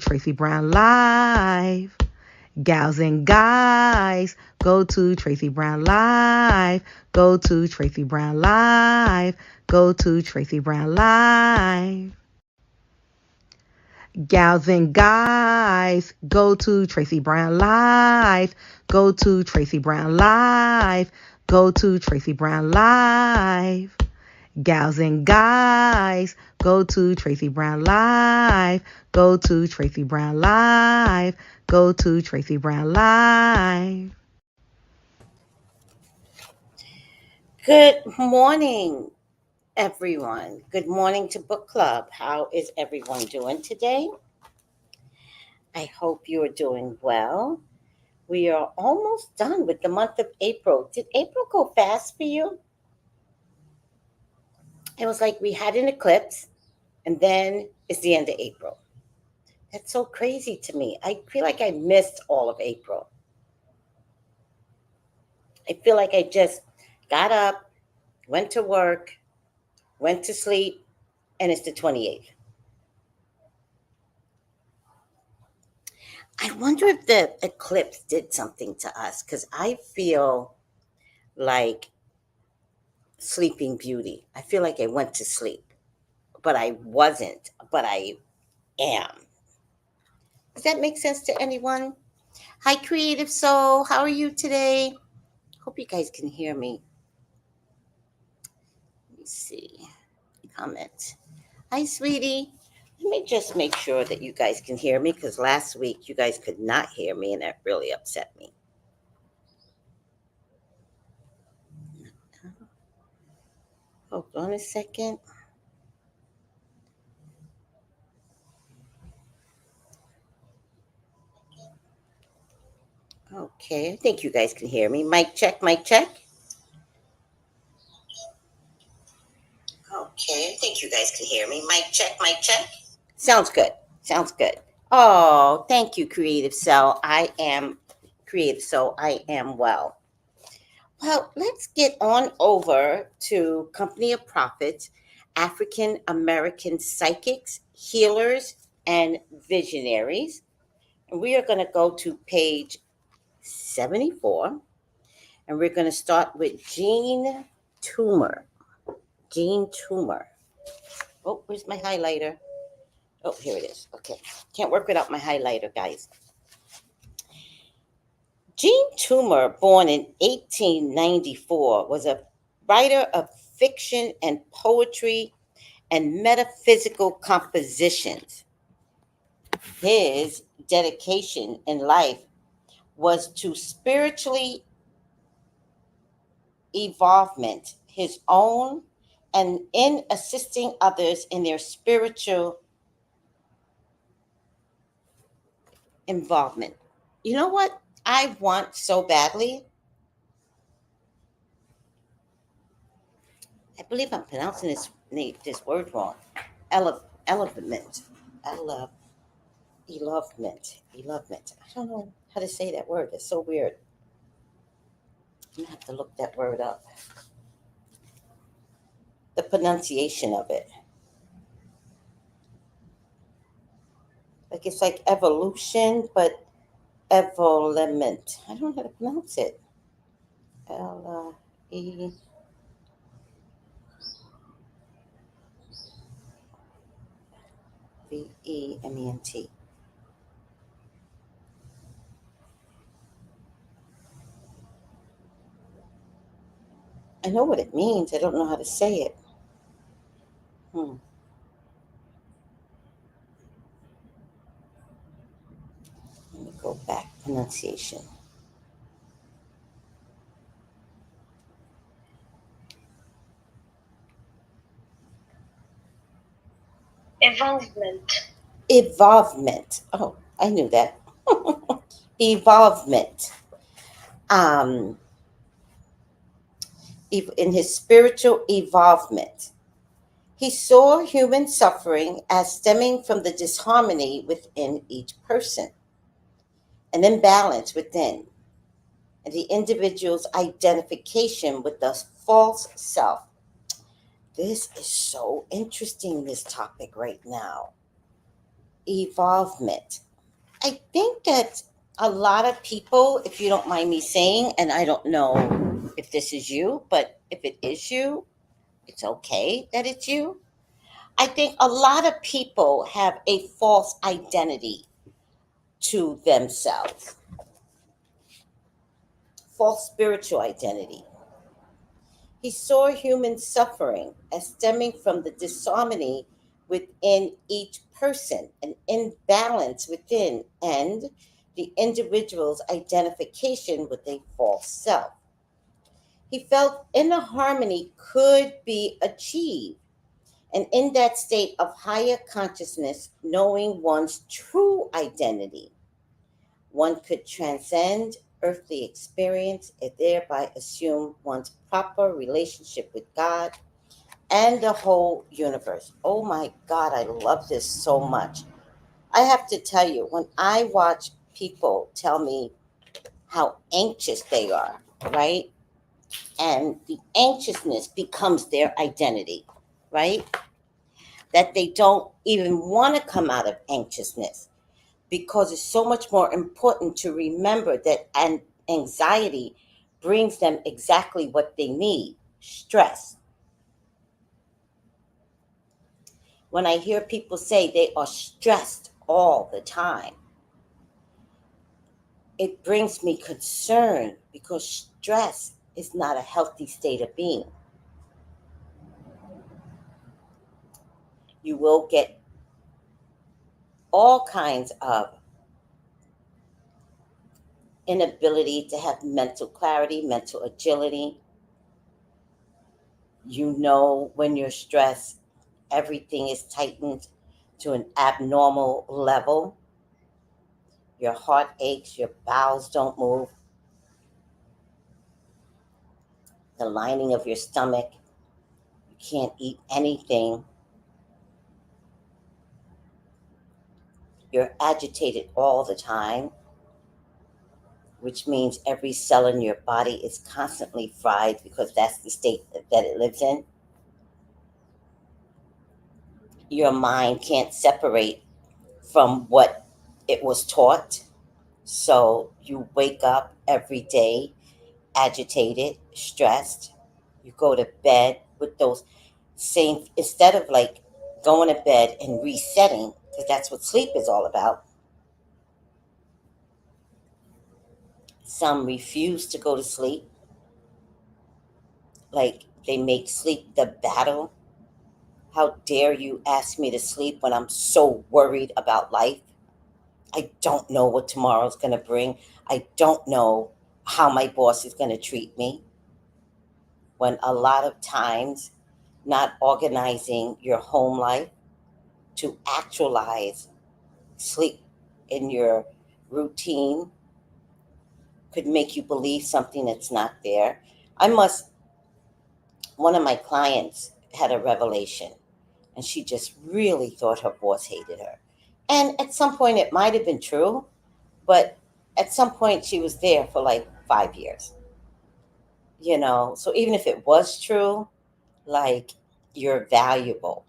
Tracy Brown Live. Gals and guys, go to Tracy Brown Live. Go to Tracy Brown Live. Go to Tracy Brown Live. Gals and guys, go to Tracy Brown Live. Go to Tracy Brown Live. Go to Tracy Brown Live. Gals and guys, go to Tracy Brown Live. Go to Tracy Brown Live. Go to Tracy Brown Live. Good morning, everyone. Good morning to Book Club. How is everyone doing today? I hope you are doing well. We are almost done with the month of April. Did April go fast for you? It was like we had an eclipse and then it's the end of April. That's so crazy to me. I feel like I missed all of April. I feel like I just got up, went to work, went to sleep, and it's the 28th. I wonder if the eclipse did something to us because I feel like Sleeping Beauty. I feel like I went to sleep, but I wasn't, but I am. Does that make sense to anyone? Hi, Creative Soul. How are you today? Hope you guys can hear me. Let me see. Comment. Hi, sweetie. Let me just make sure that you guys can hear me because last week you guys could not hear me and that really upset me. Hold on a second. Okay, I think you guys can hear me. Mic check, mic check. Okay, I think you guys can hear me. Mic check, mic check. Sounds good. Sounds good. Oh, thank you, Creative Cell. I am Creative Soul. I am well. Well, let's get on over to Company of Prophets, African American Psychics, Healers, and Visionaries. And we are going to go to page 74. And we're going to start with Jean Toomer. Jean Toomer. Oh, where's my highlighter? Oh, here it is. Okay. Can't work without my highlighter, guys. Jean Toomer, born in 1894, was a writer of fiction and poetry and metaphysical compositions. His dedication in life was to spiritually evolvement, his own, and in assisting others in their spiritual involvement. You know what I want so badly? I believe I'm pronouncing this word wrong. Elevament. Ele- Elevement. I don't know how to say that word. It's so weird. I'm gonna have to look that word up. The pronunciation of it. Like it's like evolution, but evolement. I don't know how to pronounce it. E Vement. I know what it means. I don't know how to say it. Hmm. Let me go back. Pronunciation. Evolvement. Evolvement. Oh, I knew that. Evolvement. Um, in his spiritual evolvement, he saw human suffering as stemming from the disharmony within each person, an imbalance within, and the individual's identification with the false self. This is so interesting, this topic right now. evolvement. I think that a lot of people, if you don't mind me saying, and I don't know if this is you, but if it is you, it's okay that it's you. I think a lot of people have a false identity to themselves, false spiritual identity. He saw human suffering as stemming from the disharmony within each person, an imbalance within, and the individual's identification with a false self. He felt inner harmony could be achieved, and in that state of higher consciousness, knowing one's true identity, one could transcend earthly experience and thereby assume one's proper relationship with God and the whole universe. Oh my God, I love this so much. I have to tell you, when I watch people tell me how anxious they are, right? And the anxiousness becomes their identity, right? That they don't even want to come out of anxiousness because it's so much more important to remember that anxiety brings them exactly what they need: stress. When I hear people say they are stressed all the time, it brings me concern because stress is not a healthy state of being. You will get all kinds of inability to have mental clarity, mental agility. You know, when you're stressed, everything is tightened to an abnormal level. Your heart aches, your bowels don't move, the lining of your stomach, you can't eat anything. You're agitated all the time, which means every cell in your body is constantly fried because that's the state that it lives in. Your mind can't separate from what it was taught. So you wake up every day agitated, stressed. You go to bed with those same, instead of like going to bed and resetting, because that's what sleep is all about. Some refuse to go to sleep, like they make sleep the battle. How dare you ask me to sleep when I'm so worried about life? I don't know what tomorrow's going to bring. I don't know how my boss is going to treat me. When a lot of times, not organizing your home life to actualize sleep in your routine could make you believe something that's not there. I must, one of my clients had a revelation and she just really thought her boss hated her. And at some point it might have been true, but at some point she was there for like 5 years, you know? So even if it was true, like, you're valuable.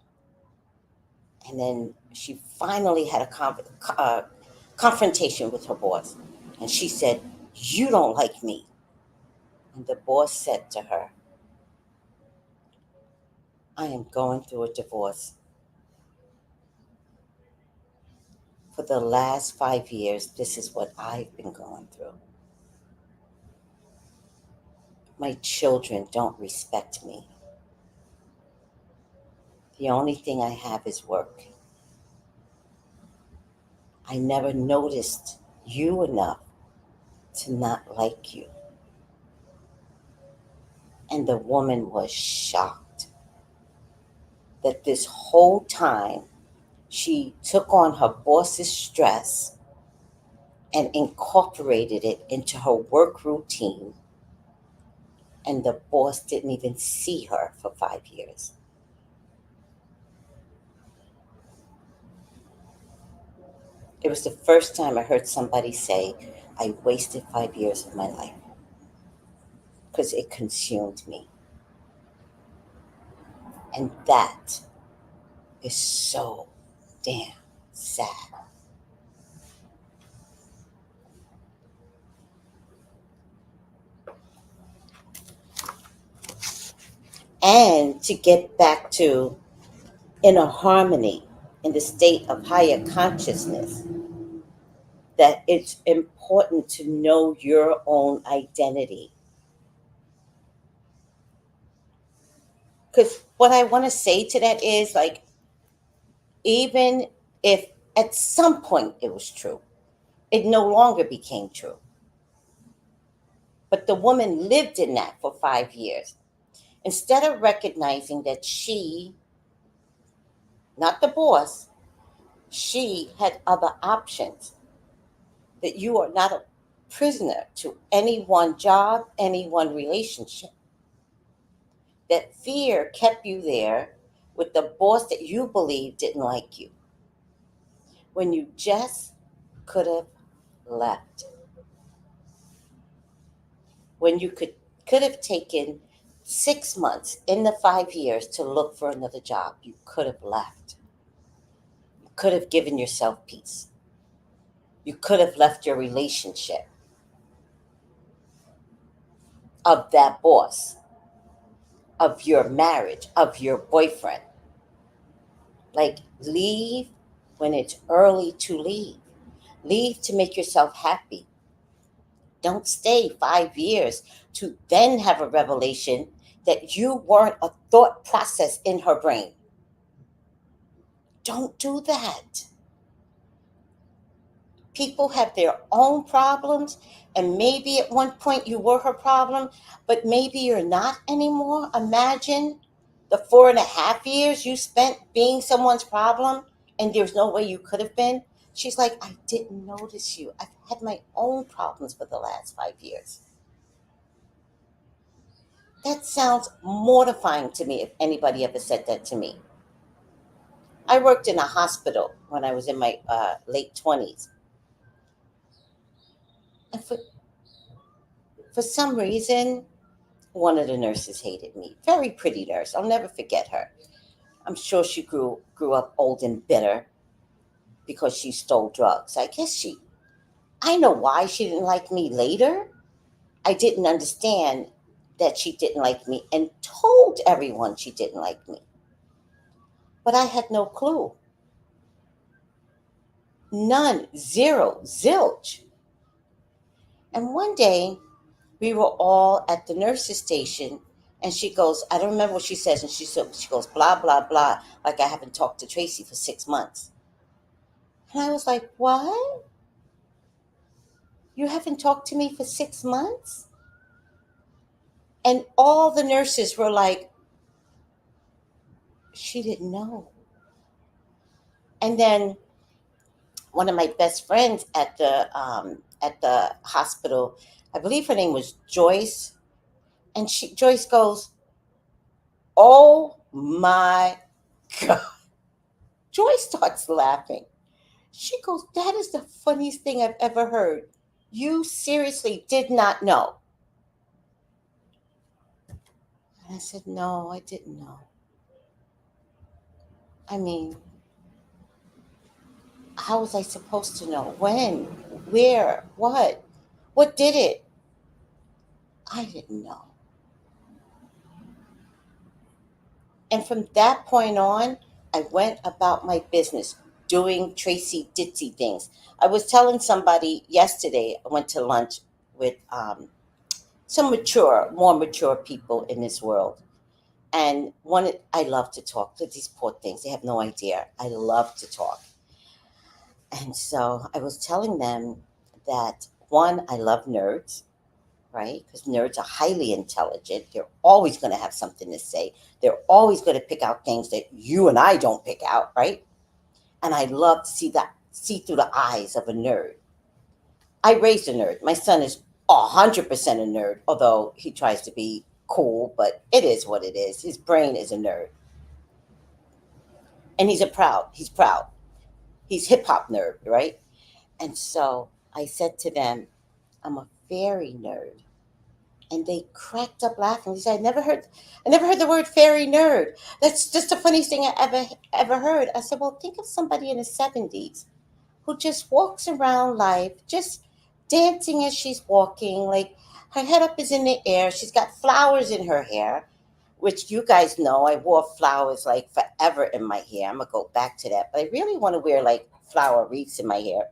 And then she finally had a confrontation with her boss. And she said, "You don't like me." And the boss said to her, "I am going through a divorce. For the last 5 years, this is what I've been going through. My children don't respect me. The only thing I have is work. I never noticed you enough to not like you." And the woman was shocked that this whole time she took on her boss's stress and incorporated it into her work routine, and the boss didn't even see her for 5 years. It was the first time I heard somebody say, "I wasted 5 years of my life," because it consumed me. And that is so damn sad. and to get back to inner harmony in the state of higher consciousness, that it's important to know your own identity. Because what I want to say to that is like, even if at some point it was true, it no longer became true. But the woman lived in that for 5 years. Instead of recognizing that she, not the boss, she had other options, that you are not a prisoner to any one job, any one relationship. That fear kept you there with the boss that you believed didn't like you, when you just could have left. When you could have taken 6 months in the 5 years to look for another job, you could have left. You could have given yourself peace. You could have left your relationship of that boss, of your marriage, of your boyfriend. Like, leave when it's early to leave. Leave to make yourself happy. Don't stay 5 years to then have a revelation that you weren't a thought process in her brain. Don't do that. People have their own problems, and maybe at one point you were her problem, but maybe you're not anymore. Imagine the 4.5 years you spent being someone's problem, and there's no way you could have been. She's like, I didn't notice you. I've had my own problems for the last 5 years. That sounds mortifying to me if anybody ever said that to me. I worked in a hospital when I was in my late 20s. And for some reason, one of the nurses hated me. Very pretty nurse. I'll never forget her. I'm sure she grew up old and bitter because she stole drugs. I know why she didn't like me later. I didn't understand that she didn't like me and told everyone she didn't like me. But I had no clue. None, zero, zilch. And one day we were all at the nurse's station, and she goes, I don't remember what she says, and she goes, blah, blah, blah, like I haven't talked to Tracy for 6 months. And I was like, what? You haven't talked to me for 6 months? And all the nurses were like, she didn't know. And then one of my best friends at the hospital, I believe her name was Joyce, and Joyce goes, oh my God. Joyce starts laughing. She goes, that is the funniest thing I've ever heard. You seriously did not know. And I said, no, I didn't know. I mean, how was I supposed to know? When? Where? What? What did it? I didn't know. And from that point on, I went about my business doing Tracy Ditzy things. I was telling somebody yesterday, I went to lunch with some more mature people in this world. And I love to talk to these poor things. They have no idea. I love to talk. And so I was telling them that, one, I love nerds, right? Because nerds are highly intelligent. They're always going to have something to say. They're always going to pick out things that you and I don't pick out, right? And I love to see through the eyes of a nerd. I raised a nerd. My son is 100% a nerd, although he tries to be cool, but it is what it is. His brain is a nerd. And he's proud. He's hip hop nerd, right? And so I said to them, I'm a fairy nerd. And they cracked up laughing. They said, I never heard the word fairy nerd. That's just the funniest thing I ever heard. I said, well, think of somebody in the 70s who just walks around life, just dancing as she's walking, like her head up is in the air. She's got flowers in her hair. which you guys know I wore flowers like forever in my hair. I'm gonna go back to that, but I really want to wear like flower wreaths in my hair,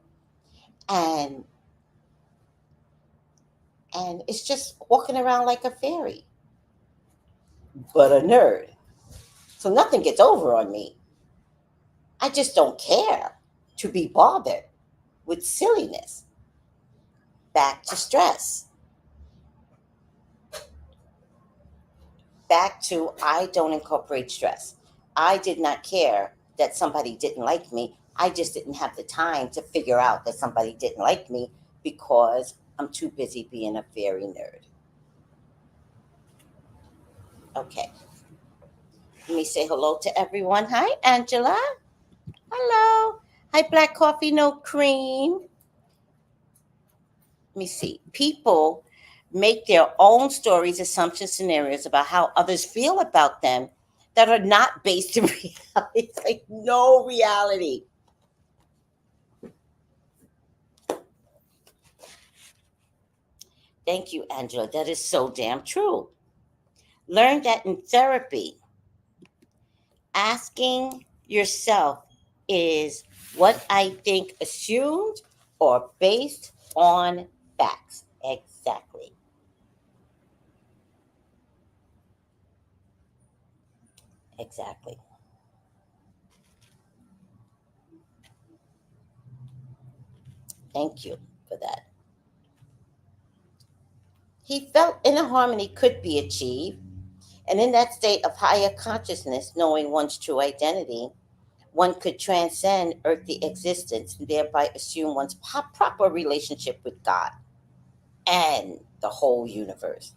and it's just walking around like a fairy, but a nerd. So nothing gets over on me. I just don't care to be bothered with silliness. Back to stress. Back to I don't incorporate stress. I did not care that somebody didn't like me. I just didn't have the time to figure out that somebody didn't like me because I'm too busy being a fairy nerd. Okay. Let me say hello to everyone. Hi, Angela. Hello. Hi, Black Coffee, No Cream. Let me see. People make their own stories, assumptions, scenarios about how others feel about them that are not based in reality. It's like no reality. Thank you, Angela. That is so damn true. Learn that in therapy. Asking yourself, is what I think assumed or based on facts? Exactly. Exactly. Thank you for that. He felt inner harmony could be achieved, and in that state of higher consciousness, knowing one's true identity, one could transcend earthly existence and thereby assume one's proper relationship with God and the whole universe.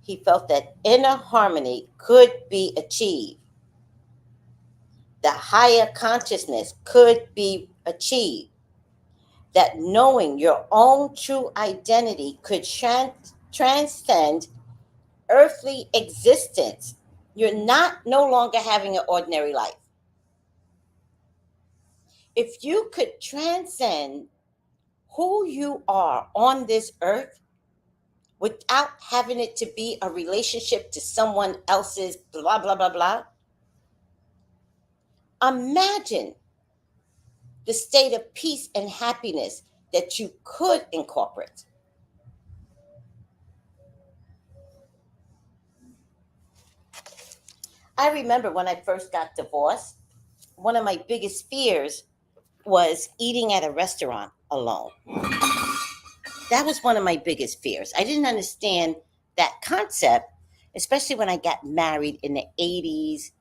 He felt that inner harmony could be achieved. The higher consciousness could be achieved. That knowing your own true identity could transcend earthly existence. You're not no longer having an ordinary life. If you could transcend who you are on this earth without having it to be a relationship to someone else's blah, blah, blah, blah, imagine the state of peace and happiness that you could incorporate. I remember when I first got divorced, one of my biggest fears was eating at a restaurant alone. That was one of my biggest fears. I didn't understand that concept, especially when I got married in the 80s.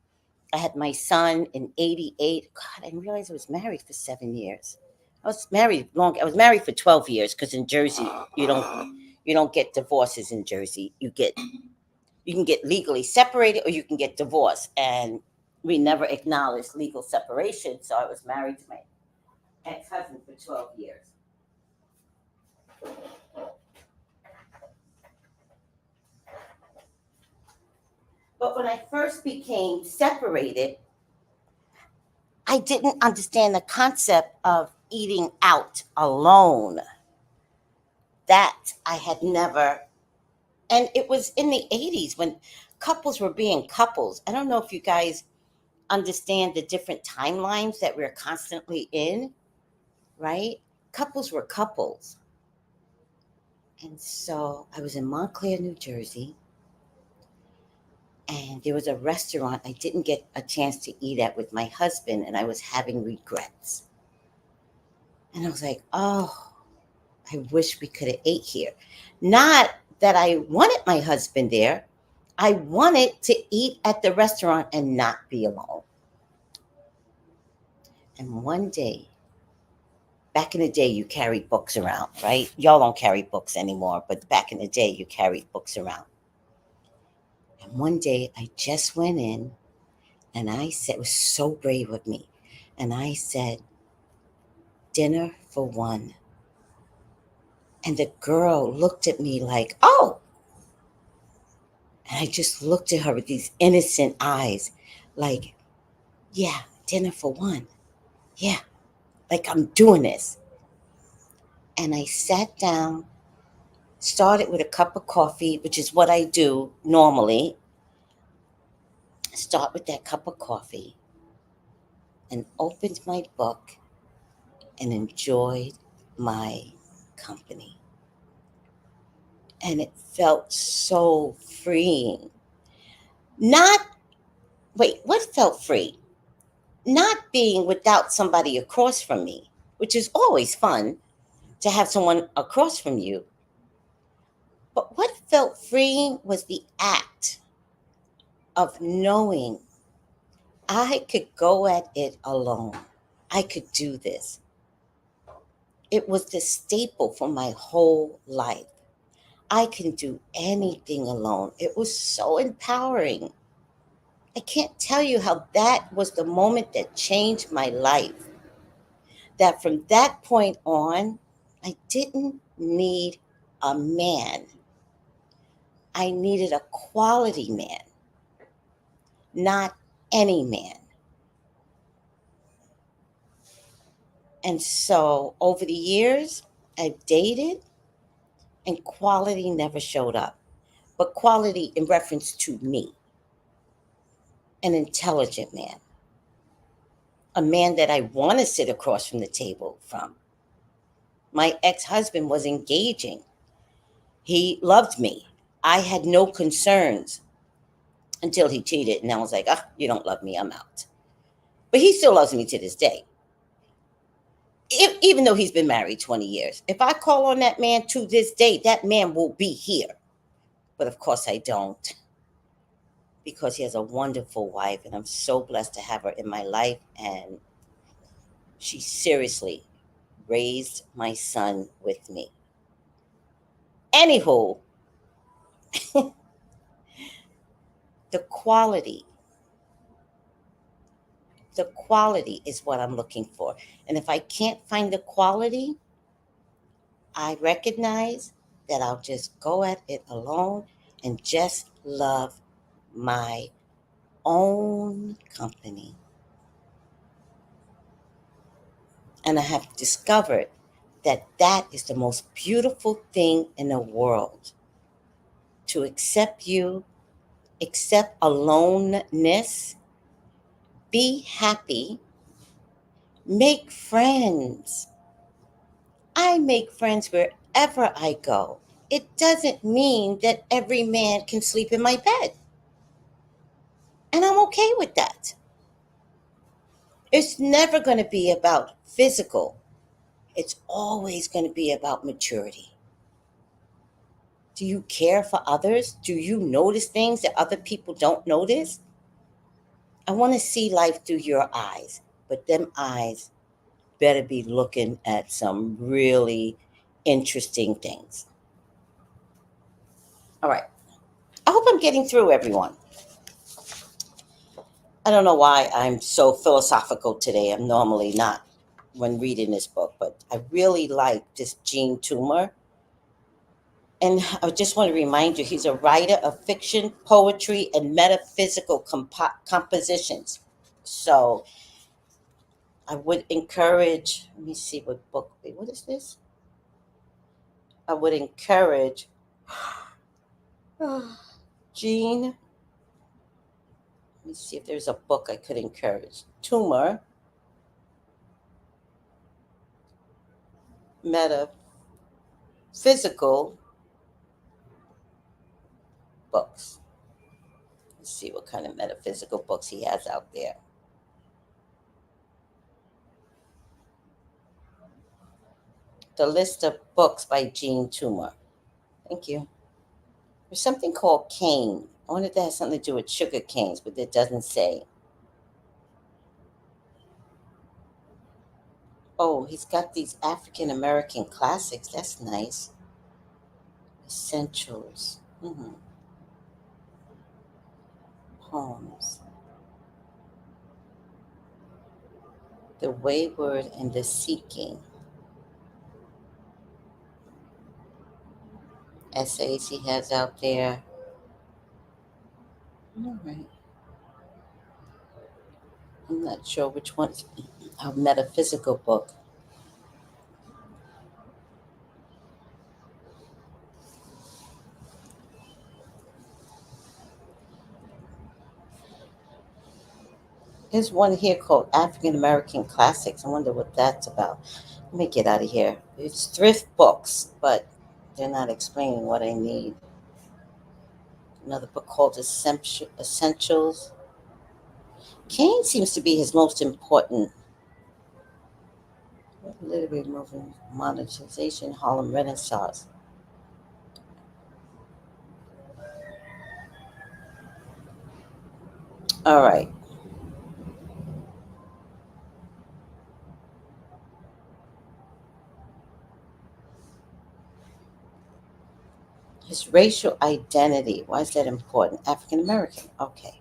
I had my son in 88. God, I didn't realize I was married for 7 years. I was married long. I was married for 12 years because in Jersey you don't get divorces in Jersey. You can get legally separated or you can get divorced, and we never acknowledged legal separation. So I was married to my ex-husband for 12 years. But when I first became separated, I didn't understand the concept of eating out alone. That I had never, and it was in the 80s when couples were being couples. I don't know if you guys understand the different timelines that we're constantly in, right? Couples were couples. And so I was in Montclair, New Jersey, and there was a restaurant I didn't get a chance to eat at with my husband, and I was having regrets. And I was like, oh, I wish we could have ate here. Not that I wanted my husband there. I wanted to eat at the restaurant and not be alone. And one day, back in the day, you carried books around, right? Y'all don't carry books anymore, but back in the day, you carried books around. And one day, I just went in and I said, it was so brave of me. And I said, dinner for one. And the girl looked at me like, oh. And I just looked at her with these innocent eyes, like, yeah, dinner for one. Yeah, like I'm doing this. And I sat down, started with a cup of coffee, which is what I do normally. start with that cup of coffee and opened my book and enjoyed my company. And it felt so freeing. Not, wait, what felt free? Not being without somebody across from me, which is always fun to have someone across from you. But what felt freeing was the act of knowing I could go at it alone. I could do this. It was the staple for my whole life. I can do anything alone. It was so empowering. I can't tell you how that was the moment that changed my life. That from that point on, I didn't need a man. I needed a quality man, not any man. And so over the years, I've dated and quality never showed up. But quality in reference to me, an intelligent man, a man that I want to sit across from the table from. My ex husband was engaging. He loved me. I had no concerns until he cheated. And I was like, ah, you don't love me. I'm out. But he still loves me to this day. Even though he's been married 20 years. If I call on that man to this day, that man will be here. But of course, I don't, because he has a wonderful wife. And I'm so blessed to have her in my life. And she seriously raised my son with me. Anywho, the quality, the quality is what I'm looking for. And if I can't find the quality, I recognize that I'll just go at it alone and just love my own company. And I have discovered that that is the most beautiful thing in the world, to accept you, accept aloneness, be happy, make friends. I make friends wherever I go. It doesn't mean that every man can sleep in my bed. And I'm okay with that. It's never going to be about physical, it's always going to be about maturity. Do you care for others? Do you notice things that other people don't notice? I want to see life through your eyes, but them eyes better be looking at some really interesting things. All right. I hope I'm getting through, everyone. I don't know why I'm so philosophical today. I'm normally not when reading this book, but I really like this Gene Toomer. And I just want to remind you, he's a writer of fiction, poetry, and metaphysical compositions. So I would encourage, let me see what book, wait, what is this? I would encourage Gene. Let me see if there's a book I could encourage. Toomer, metaphysical books. Let's see what kind of metaphysical books he has out there. The list of books by Gene Toomer. Thank you. There's something called cane. I wonder if that has something to do with sugar canes, but it doesn't say. Oh, he's got these African American classics. That's nice. Essentials. Poems. The Wayward and the Seeking. Essays he has out there. All right. I'm not sure which one's a metaphysical book. There's one here called African American Classics. I wonder what that's about. Let me get out of here. It's thrift books, but they're not explaining what I need. Another book called Essentials. Kane seems to be his most important literary movement, modernization, Harlem Renaissance. All right. His racial identity. Why is that important? African American. Okay.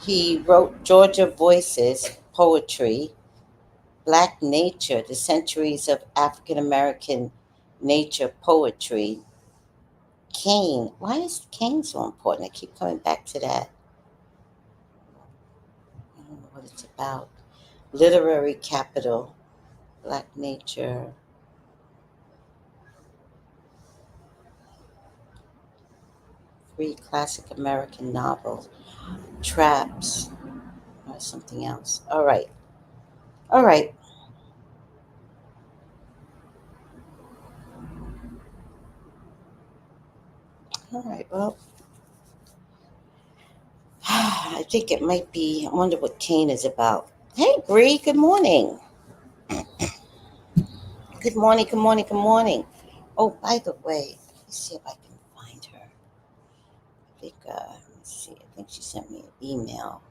He wrote Georgia Voices, poetry, Black Nature, the centuries of African American nature poetry. Kane. Why is Kane so important? I keep coming back to that. I don't know what it's about. Literary capital, Black Nature, three classic American novels, Traps, or something else. All right. All right. All right. Well, I think it might be. I wonder what Kane is about. Hey, Bree. Good morning. Good morning. Good morning. Good morning. Oh, by the way, let's see if I can find her. I think. Let's see. I think she sent me an email.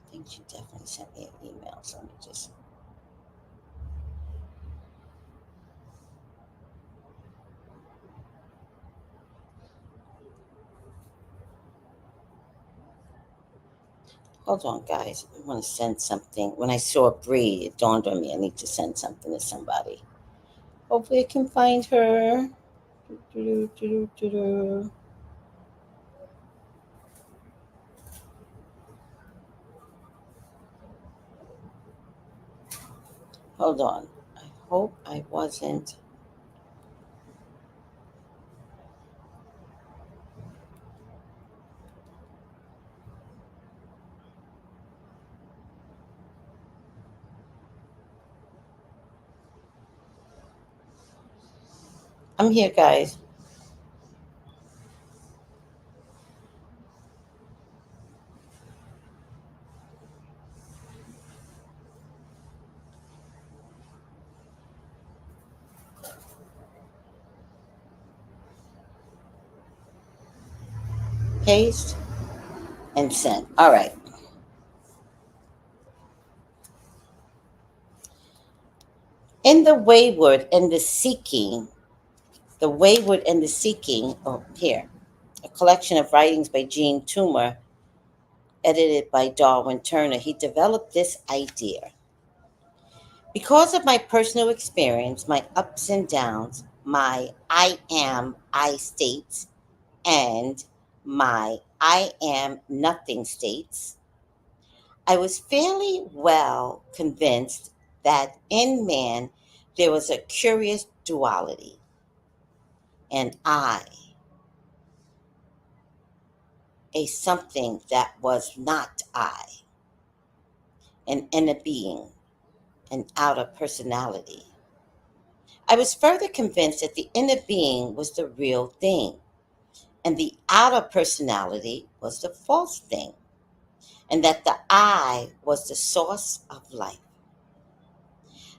I think she definitely sent me an email. So let me just. Hold on, guys. I want to send something. When I saw Bree, it dawned on me I need to send something to somebody. Hopefully, I can find her. Doo-doo-doo-doo-doo-doo. Hold on. I hope I wasn't. I'm here, guys. Paste and send. All right. In The Wayward and the Seeking, The Wayward and the Seeking, oh, here, a collection of writings by Gene Toomer, edited by Darwin Turner, he developed this idea. Because of my personal experience, my ups and downs, my I am I states, and my I am nothing states, I was fairly well convinced that in man there was a curious duality, an I, a something that was not I, an inner being, an outer personality. I was further convinced that the inner being was the real thing, and the outer personality was the false thing, and that the I was the source of life,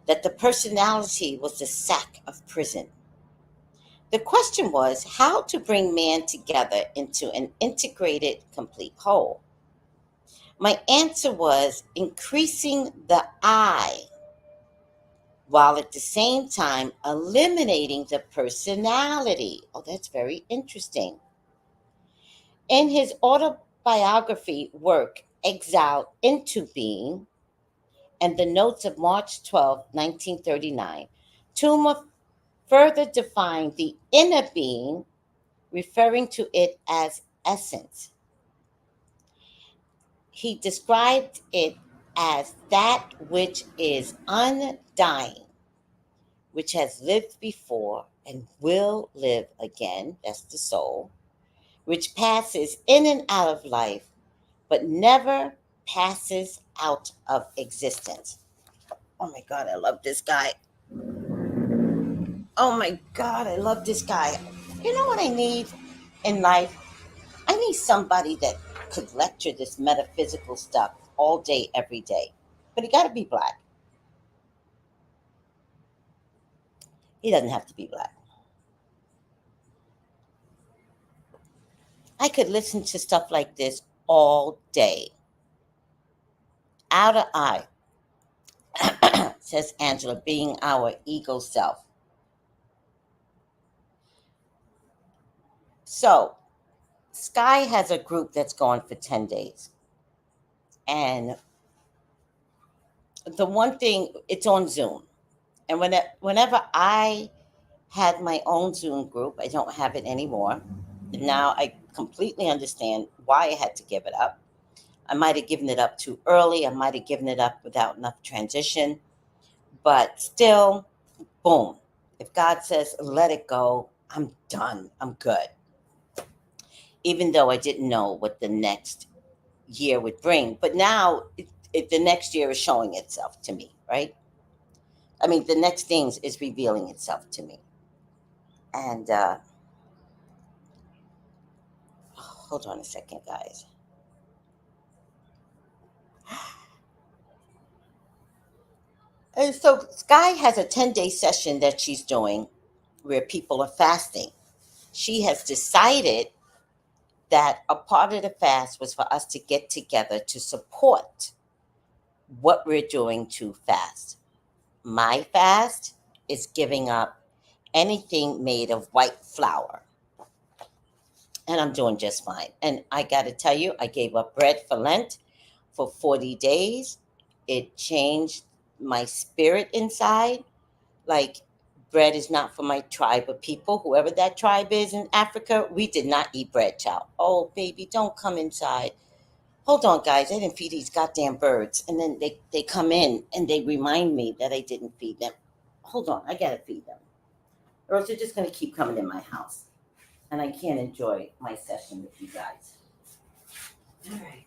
that the personality was the sack of prison. The question was how to bring man together into an integrated, complete whole. My answer was increasing the I while at the same time eliminating the personality. Oh, that's very interesting. In his autobiography work, Exile into Being, and the notes of March 12, 1939, Toomer further defined the inner being, referring to it as essence. He described it as that which is undying, which has lived before and will live again, that's the soul, which passes in and out of life, but never passes out of existence. Oh my God, I love this guy. Oh my God, I love this guy. You know what I need in life? I need somebody that could lecture this metaphysical stuff all day, every day. But he got to be black. He doesn't have to be black. I could listen to stuff like this all day. Out of eye, says Angela, being our ego self. So, Sky has a group that's going for 10 days. And the one thing, it's on Zoom. And whenever I had my own Zoom group, I don't have it anymore. Now I completely understand why I had to give it up. I might have given it up too early. I might have given it up without enough transition. But still, boom. If God says, let it go, I'm done. I'm good. Even though I didn't know what the next year would bring. But now the next year is showing itself to me, right? I mean, the next things is revealing itself to me. And hold on a second, guys. And so Sky has a 10-day session that she's doing where people are fasting. She has decided that a part of the fast was for us to get together to support what we're doing to fast. My fast is giving up anything made of white flour, and I'm doing just fine. And I got to tell you, I gave up bread for Lent for 40 days. It changed my spirit inside. Like, bread is not for my tribe of people. Whoever that tribe is in Africa, we did not eat bread, child. Oh, baby, don't come inside. Hold on, guys. I didn't feed these goddamn birds. And then they come in and they remind me that I didn't feed them. Hold on, I gotta feed them. Or else they're just gonna keep coming in my house. And I can't enjoy my session with you guys. All right.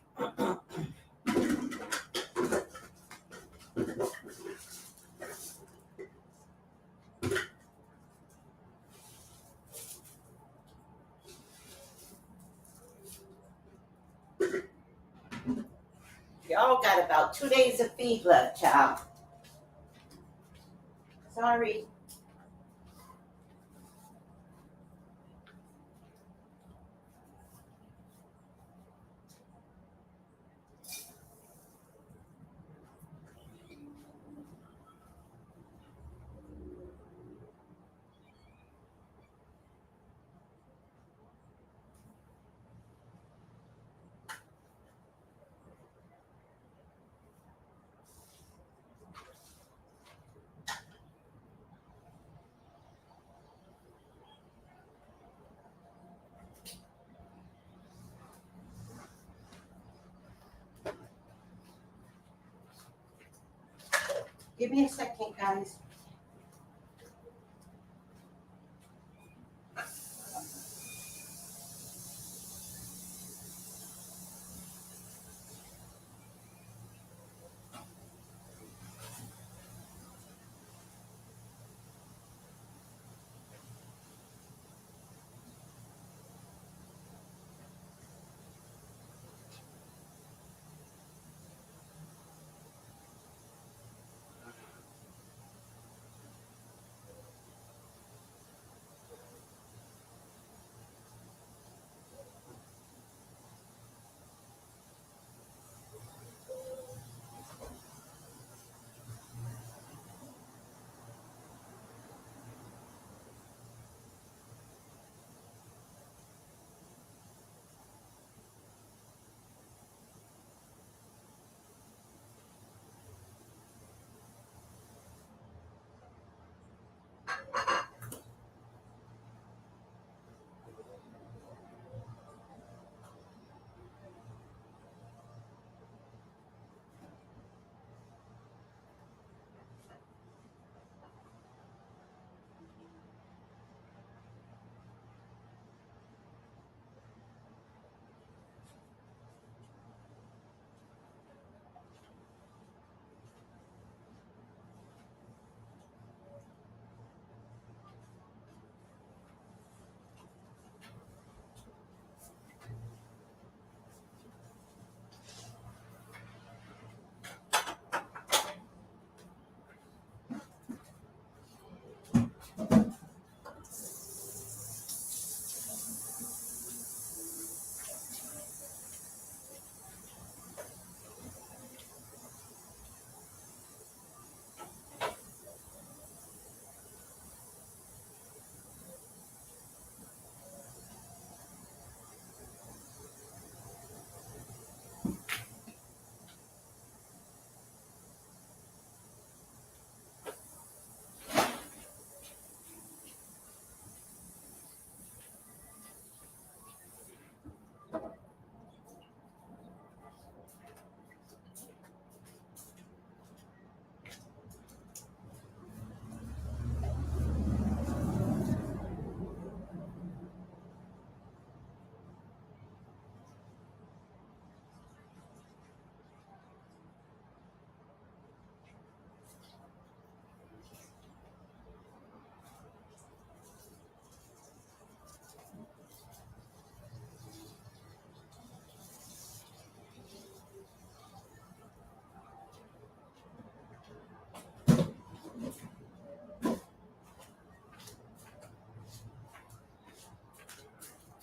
Y'all got about 2 days of feed left, child. Sorry. Give me a second, guys.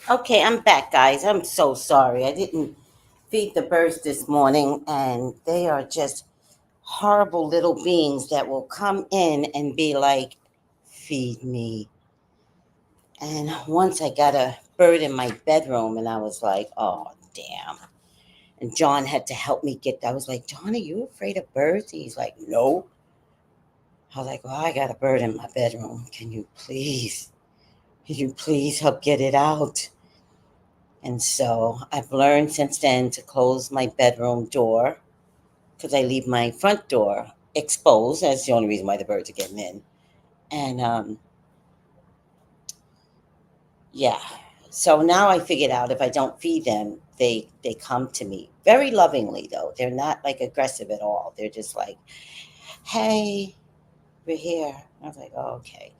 Okay, I'm back, guys. I'm so sorry. I didn't feed the birds this morning, and they are just horrible little beings that will come in and be like, feed me. And once I got a bird in my bedroom, and I was like, oh, damn. And John had to help me get that. I was like, John, are you afraid of birds? And he's like, no. I was like, well, I got a bird in my bedroom. Can you please help get it out? And so I've learned since then to close my bedroom door because I leave my front door exposed. That's the only reason why the birds are getting in. And yeah, so now I figured out if I don't feed them, they come to me very lovingly though. They're not like aggressive at all. They're just like, hey, we're here. I was like, oh, okay.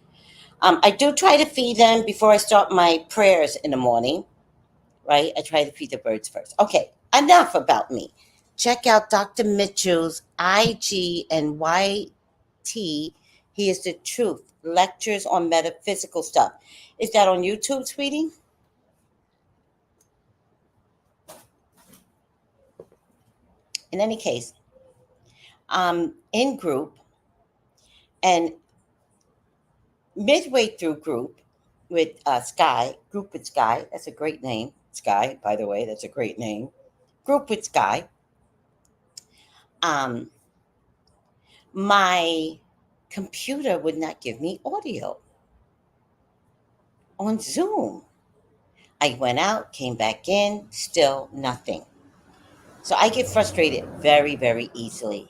I do try to feed them before I start my prayers in the morning, right? I try to feed the birds first. Okay, enough about me. Check out Dr. Mitchell's IG and YT. He is the truth. Lectures on metaphysical stuff. Is that on YouTube, sweetie? In any case, in group and midway through group with Sky, group with Sky. That's a great name. Sky, by the way, that's a great name. Group with Sky. Um, my computer would not give me audio on Zoom. I went out, came back in, still nothing. So I get frustrated very, very easily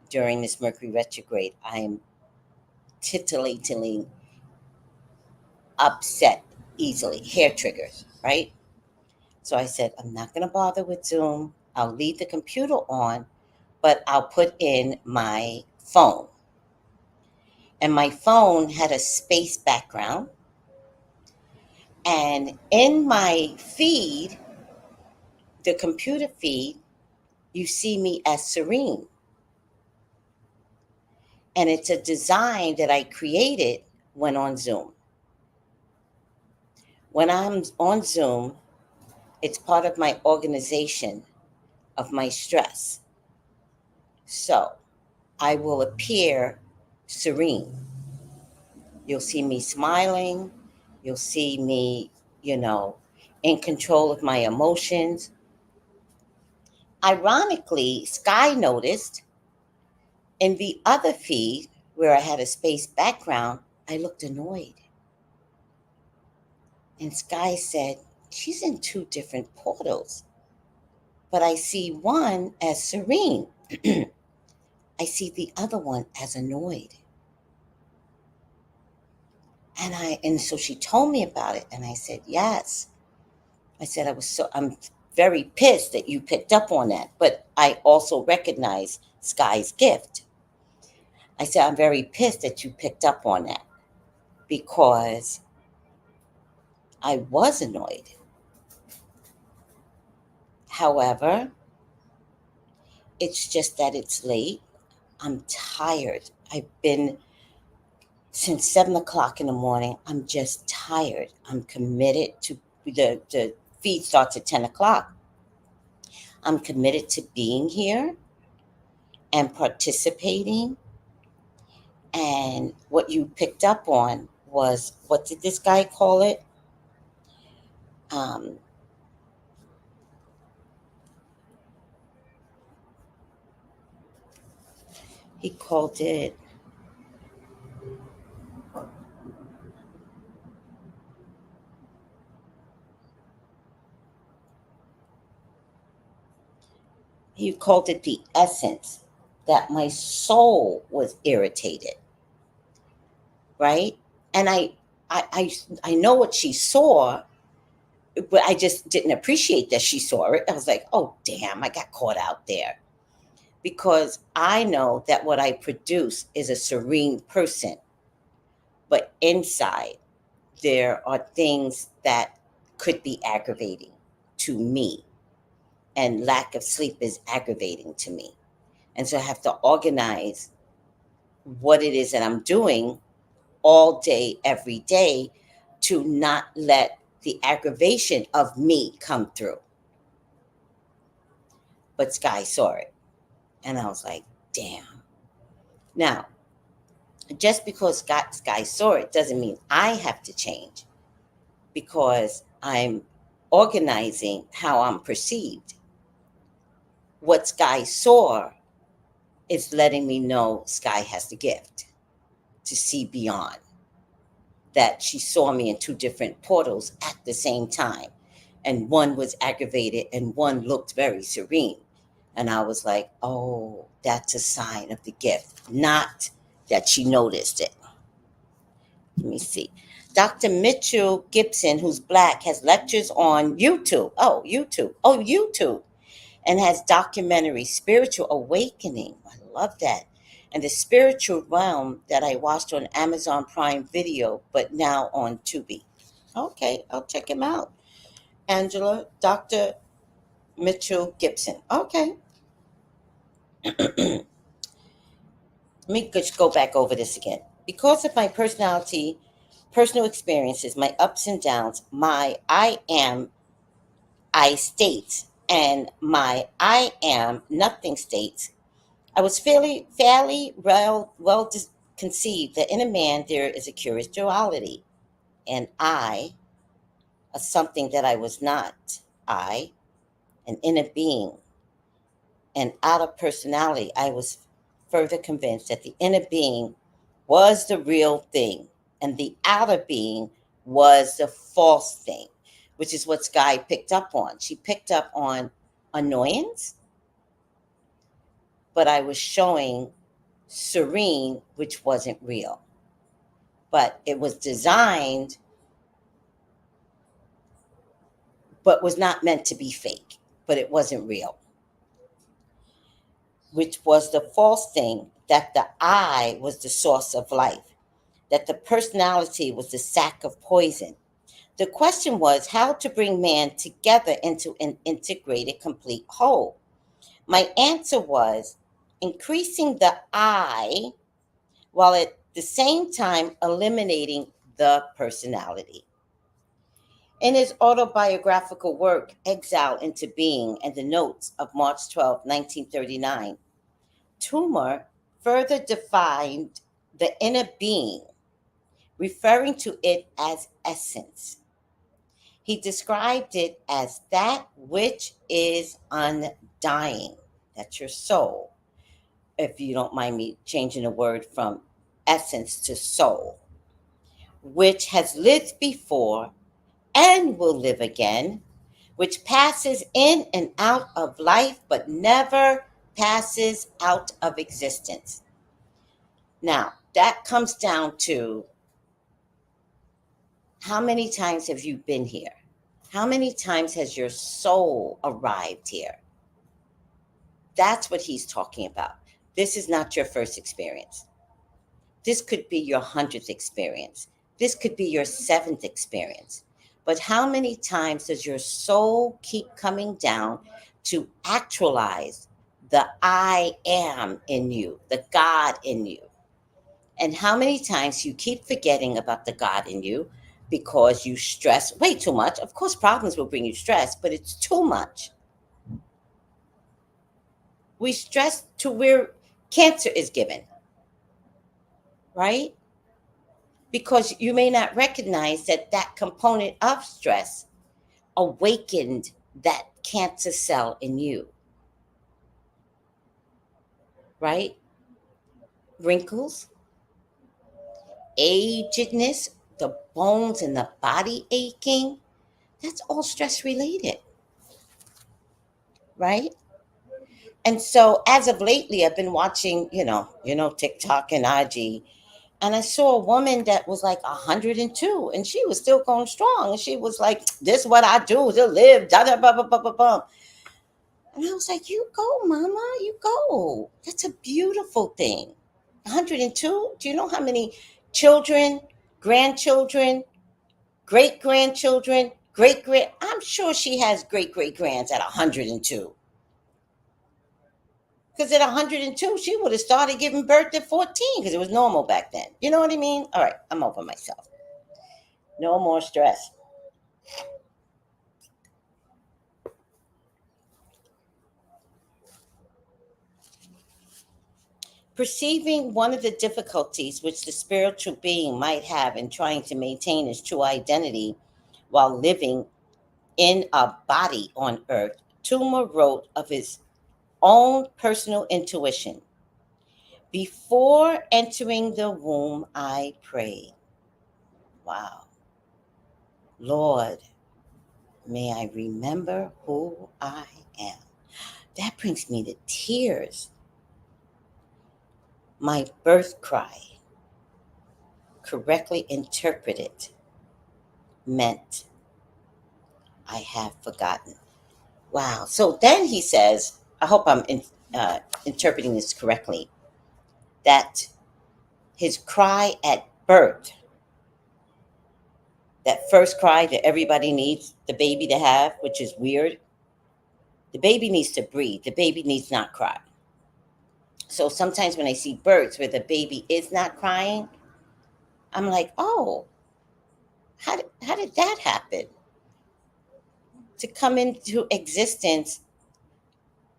during this Mercury retrograde. I am titillating upset easily, hair triggers, right? So I said, I'm not going to bother with Zoom. I'll leave the computer on, but I'll put in my phone. And my phone had a space background. And in my feed, the computer feed, you see me as Serene. And it's a design that I created when on Zoom. When I'm on Zoom, it's part of my organization of my stress. So I will appear serene. You'll see me smiling. You'll see me, you know, in control of my emotions. Ironically, Sky noticed in the other feed where I had a space background, I looked annoyed. And Sky said, she's in two different portals, but I see one as serene. I see the other one as annoyed. And so she told me about it, and I said, yes. I said, I'm very pissed that you picked up on that, but I also recognize Sky's gift. I said, I'm very pissed that you picked up on that because I was annoyed. However, it's just that it's late. I'm tired. I've been since 7 o'clock in the morning. I'm just tired. I'm committed to the feed starts at 10 o'clock. I'm committed to being here and participating. And what you picked up on was, what did this guy call it? Um, he called it, the essence that my soul was irritated, right? And I know what she saw, but I just didn't appreciate that she saw it. I was like, oh damn, I got caught out there. Because I know that what I produce is a serene person, but inside there are things that could be aggravating to me, and lack of sleep is aggravating to me. And so I have to organize what it is that I'm doing all day, every day, to not let the aggravation of me come through. But Sky saw it. And I was like, damn. Now, just because Sky saw it doesn't mean I have to change, because I'm organizing how I'm perceived. What Sky saw is letting me know Sky has the gift to see beyond. That she saw me in two different portals at the same time. And one was aggravated and one looked very serene. And I was like, oh, that's a sign of the gift, not that she noticed it. Let me see. Dr. Mitchell Gibson, who's Black, has lectures on YouTube. Oh, YouTube. Oh, YouTube. And has documentary Spiritual Awakening. I love that. And the Spiritual Realm that I watched on Amazon Prime Video, but now on Tubi. Okay, I'll check him out. Angela, Dr. Mitchell Gibson. Okay. Let me just go back over this again. Because of my personality, personal experiences, my ups and downs, my I am, I state, and my I am nothing states, I was fairly well conceived that in a man there is a curious duality, and I, a something that I was not, I, an inner being, and outer personality. I was further convinced that the inner being was the real thing, and the outer being was the false thing, which is what Sky picked up on. She picked up on annoyance, but I was showing serene, which wasn't real. But it was designed, but was not meant to be fake, but it wasn't real, which was the false thing, that the I was the source of life, that the personality was the sack of poison. The question was how to bring man together into an integrated, complete whole. My answer was increasing the I while at the same time eliminating the personality. In his autobiographical work, Exile into Being and the Notes of March 12, 1939, Toomer further defined the inner being, referring to it as essence. He described it as that which is undying. That's your soul. If you don't mind me changing the word from essence to soul, which has lived before and will live again, which passes in and out of life but never passes out of existence. Now, that comes down to how many times have you been here? How many times has your soul arrived here? That's what he's talking about. This is not your first experience. This could be your 100th experience. This could be your 7th experience. But how many times does your soul keep coming down to actualize the I am in you, the God in you? And how many times you keep forgetting about the God in you because you stress way too much? Of course, problems will bring you stress, but it's too much. We stress to where cancer is given, right? Because you may not recognize that that component of stress awakened that cancer cell in you, right? Wrinkles, agedness, the bones and the body aching, that's all stress related, right? And so as of lately, I've been watching, TikTok and IG, and I saw a woman that was like 102 and she was still going strong. And she was like, this is what I do to live, da da ba ba ba ba ba. And I was like, you go, mama, you go. That's a beautiful thing. 102? Do you know how many children, grandchildren, great grandchildren, I'm sure she has great grands at 102. Because at 102, she would have started giving birth at 14 because it was normal back then. You know what I mean? All right, I'm over myself. No more stress. Perceiving one of the difficulties which the spiritual being might have in trying to maintain his true identity while living in a body on earth, Tuma wrote of his own personal intuition. Before entering the womb, I prayed. Wow. Lord, may I remember who I am. That brings me to tears. My birth cry, correctly interpreted, meant I have forgotten. Wow. So then he says, I hope I'm interpreting this correctly, that his cry at birth, that first cry that everybody needs the baby to have, which is weird, the baby needs to breathe. The baby needs not cry. So sometimes when I see births where the baby is not crying, I'm like, oh, how did that happen? To come into existence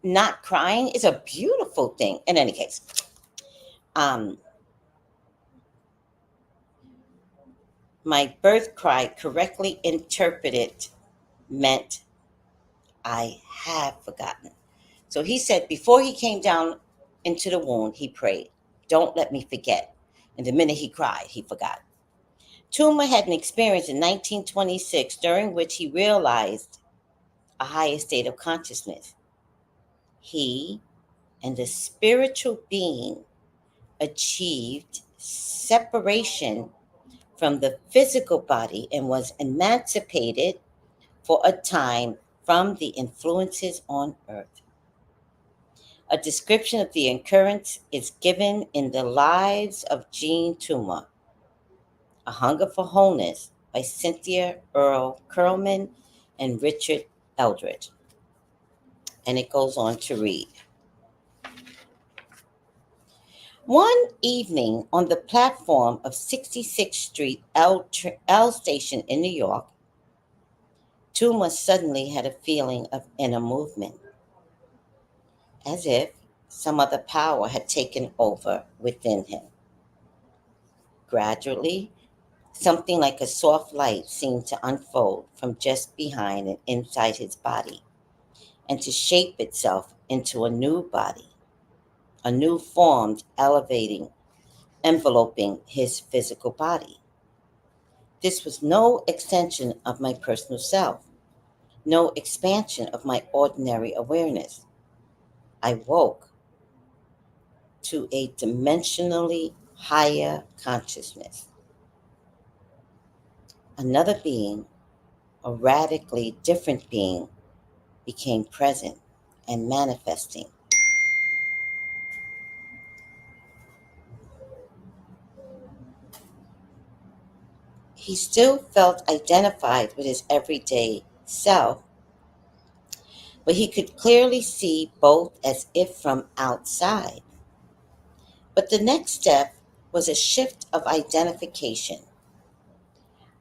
not crying is a beautiful thing. In any case, um, my birth cry, correctly interpreted, meant I have forgotten. So he said before he came down into the womb, he prayed, don't let me forget. And the minute he cried, he forgot. Tuma had an experience in 1926 during which he realized a higher state of consciousness. He and the spiritual being achieved separation from the physical body and was emancipated for a time from the influences on earth. A description of the occurrence is given in The Lives of Jean Tuma, A Hunger for Wholeness by Cynthia Earle Curlman and Richard Eldridge. And it goes on to read. One evening on the platform of 66th Street L Station in New York, Tuma suddenly had a feeling of inner movement, as if some other power had taken over within him. Gradually, something like a soft light seemed to unfold from just behind and inside his body, and to shape itself into a new body, a new form elevating, enveloping his physical body. This was no extension of my personal self, no expansion of my ordinary awareness. I woke to a dimensionally higher consciousness. Another being, a radically different being, became present and manifesting. He still felt identified with his everyday self, but he could clearly see both as if from outside. But the next step was a shift of identification,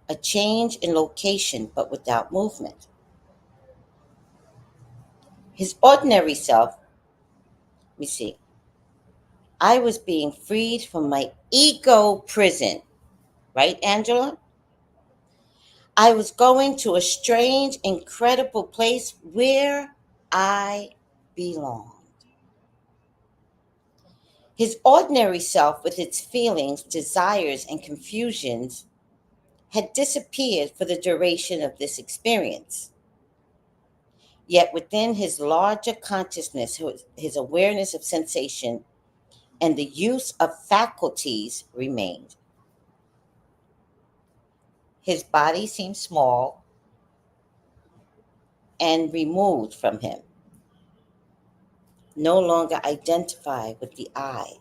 a change in location but without movement. His ordinary self, let me see, I was being freed from my ego prison, right, Angela? I was going to a strange, incredible place where I belonged. His ordinary self, with its feelings, desires, and confusions, had disappeared for the duration of this experience. Yet within his larger consciousness, his awareness of sensation and the use of faculties remained. His body seemed small and removed from him, no longer identified with the I.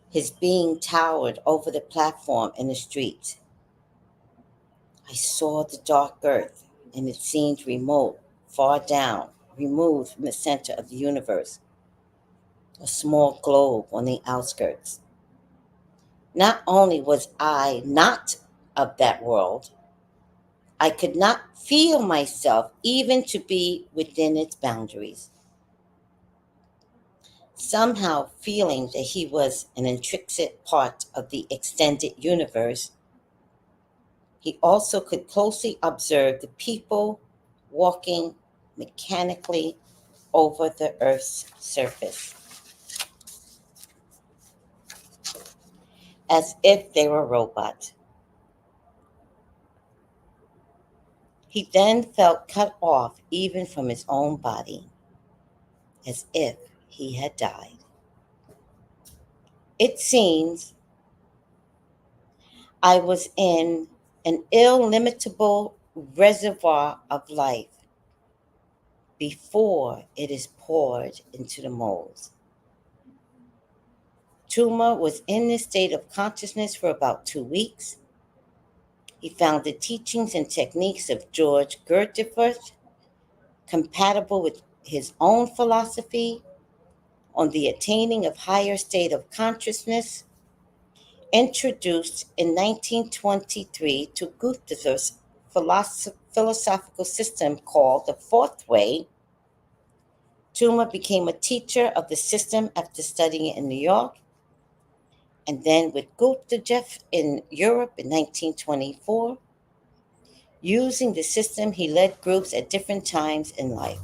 His being towered over the platform and the streets. I saw the dark earth, and it seemed remote, far down, removed from the center of the universe, a small globe on the outskirts. Not only was I not of that world, I could not feel myself even to be within its boundaries. Somehow feeling that he was an intrinsic part of the extended universe, he also could closely observe the people walking mechanically over the Earth's surface, as if they were robots. He then felt cut off even from his own body, as if he had died. It seems I was in an illimitable reservoir of life before it is poured into the molds. Tuma was in this state of consciousness for about 2 weeks. He found the teachings and techniques of George Gerteford compatible with his own philosophy on the attaining of higher state of consciousness, introduced in 1923 to Gupta's philosophical system called the Fourth Way. Tuma became a teacher of the system after studying in New York, and then with Gurdjieff in Europe in 1924. Using the system, he led groups at different times in life.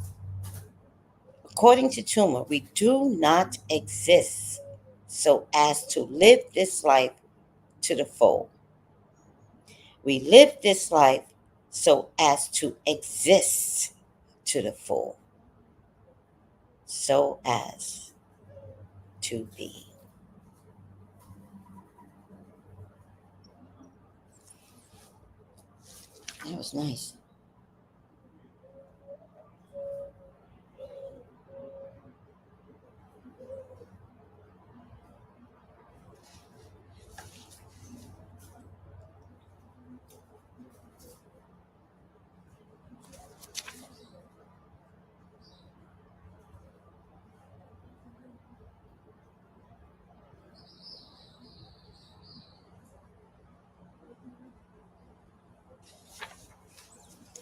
According to Tuma, we do not exist so as to live this life to the full. We live this life so as to exist to the full, so as to be. That was nice.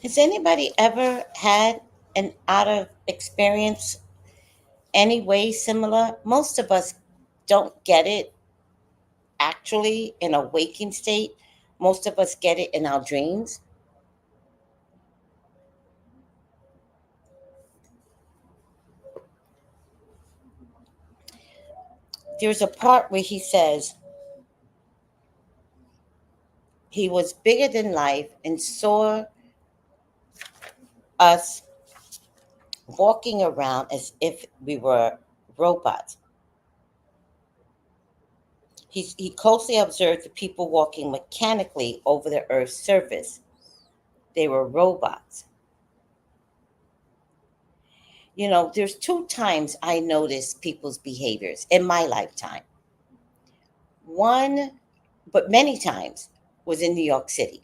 Has anybody ever had an out of experience any way similar? Most of us don't get it actually in a waking state. Most of us get it in our dreams. There's a part where he says he was bigger than life and saw us walking around as if we were robots. He closely observed the people walking mechanically over the Earth's surface. They were robots. You know, there's two times I noticed people's behaviors in my lifetime. One, but many times, was in New York City.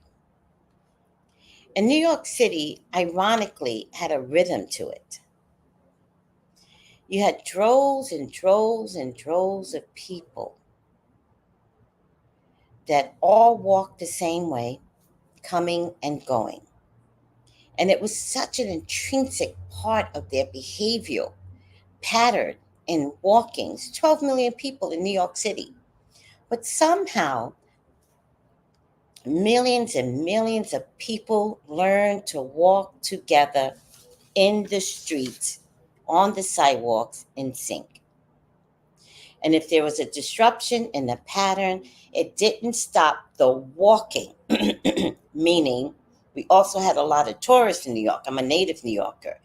And New York City, ironically, had a rhythm to it. You had droves and droves and droves of people that all walked the same way, coming and going. And it was such an intrinsic part of their behavioral pattern in walkings. 12 million people in New York City. But somehow, millions and millions of people learned to walk together in the streets, on the sidewalks, in sync. And if there was a disruption in the pattern, it didn't stop the walking, meaning we also had a lot of tourists in New York. I'm a native New Yorker.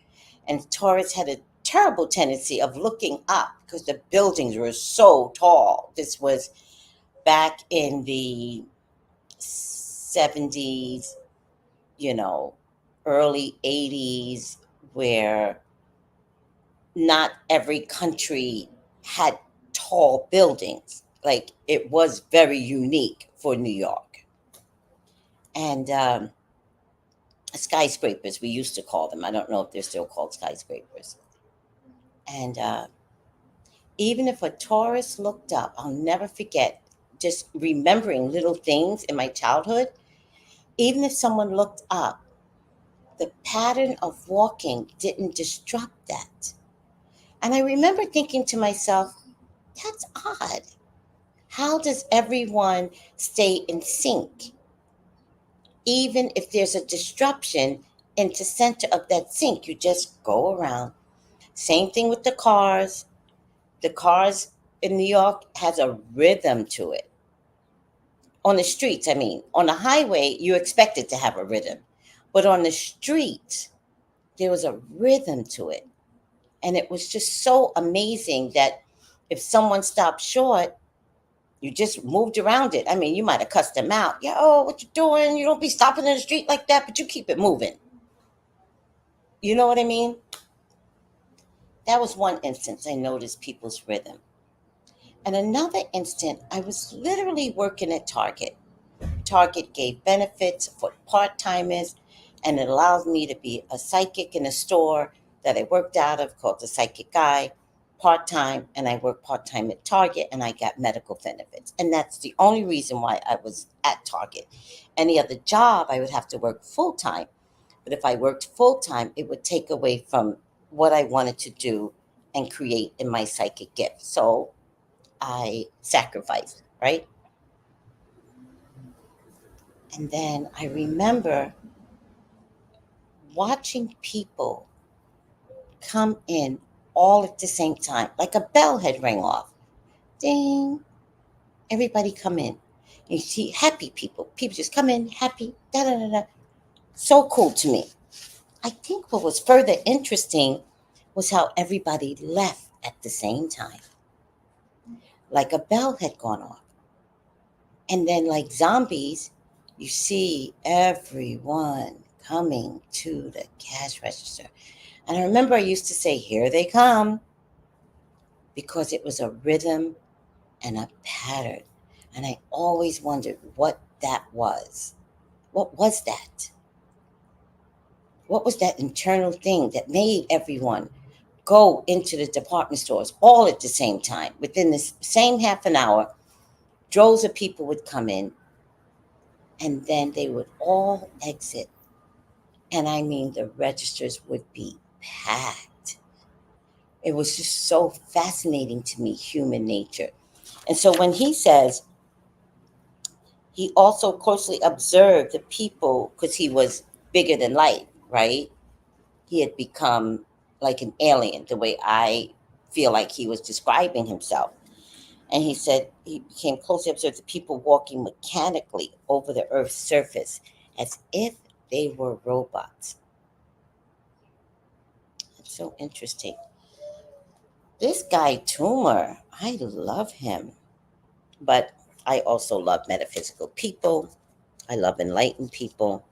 And tourists had a terrible tendency of looking up because the buildings were so tall. This was back in the 70s, you know, early 80s, where not every country had tall buildings. Like, it was very unique for New York. And skyscrapers, we used to call them. I don't know if they're still called skyscrapers. And even if a tourist looked up, I'll never forget just remembering little things in my childhood. Even if someone looked up, the pattern of walking didn't disrupt that. And I remember thinking to myself, that's odd. How does everyone stay in sync? Even if there's a disruption in the center of that sync, you just go around. Same thing with the cars. The cars in New York has a rhythm to it. On the streets, I mean, on the highway, you expect it to have a rhythm. But on the streets, there was a rhythm to it. And it was just so amazing that if someone stopped short, you just moved around it. I mean, you might have cussed them out. Yeah, oh, what you doing? You don't be stopping in the street like that, but you keep it moving. You know what I mean? That was one instance I noticed people's rhythm. And another instant, I was literally working at Target. Target gave benefits for part timers, and it allowed me to be a psychic in a store that I worked out of called the Psychic Guy part time. And I worked part time at Target and I got medical benefits. And that's the only reason why I was at Target. Any other job, I would have to work full time. But if I worked full time, it would take away from what I wanted to do and create in my psychic gift. So I sacrificed, right? And then I remember watching people come in all at the same time, like a bell had rang off. Ding! Everybody come in. You see happy people. People just come in happy. Da da da da. So cool to me. I think what was further interesting was how everybody left at the same time, like a bell had gone off. And then, like zombies, you see everyone coming to the cash register. And I remember I used to say, here they come, because it was a rhythm and a pattern. And I always wondered what that was. What was that? What was that internal thing that made everyone go into the department stores all at the same time? Within the same half an hour, droves of people would come in and then they would all exit. And I mean, the registers would be packed. It was just so fascinating to me, human nature. And so when he says he also closely observed the people because he was bigger than life, right? He had become like an alien, the way I feel like he was describing himself. And he said he became closely observed the people walking mechanically over the earth's surface as if they were robots. It's so interesting. This guy, Tumor, I love him. But I also love metaphysical people. I love enlightened people,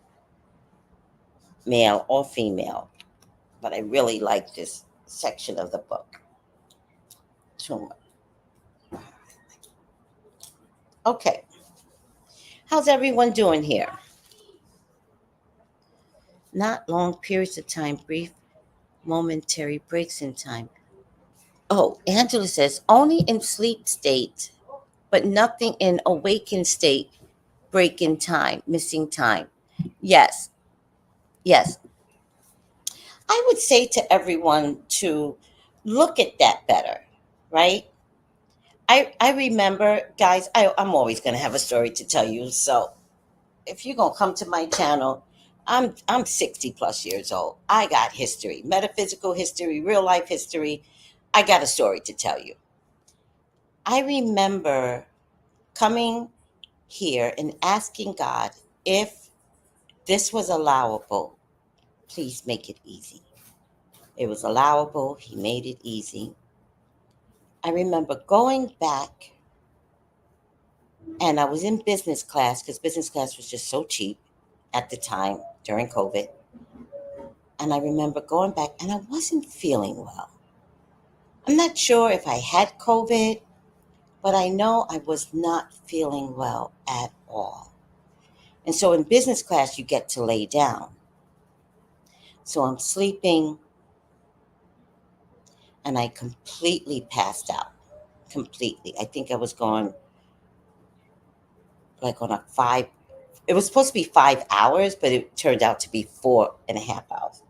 male or female. But I really like this section of the book. Tumor. Okay. How's everyone doing here? Not long periods of time, brief momentary breaks in time. Oh, Angela says only in sleep state, but nothing in awakened state, break in time, missing time. Yes, yes. I would say to everyone to look at that better, right? I remember, guys, I'm always going to have a story to tell you. So if you're going to come to my channel, I'm 60 plus years old. I got history, metaphysical history, real life history. I got a story to tell you. I remember coming here and asking God if this was allowable, please make it easy. It was allowable. He made it easy. I remember going back and I was in business class because business class was just so cheap at the time during COVID. And I remember going back and I wasn't feeling well. I'm not sure if I had COVID, but I know I was not feeling well at all. And so in business class, you get to lay down. So I'm sleeping and I completely passed out. Completely. I think I was going like on a It was supposed to be 5 hours, but it turned out to be 4.5 hours.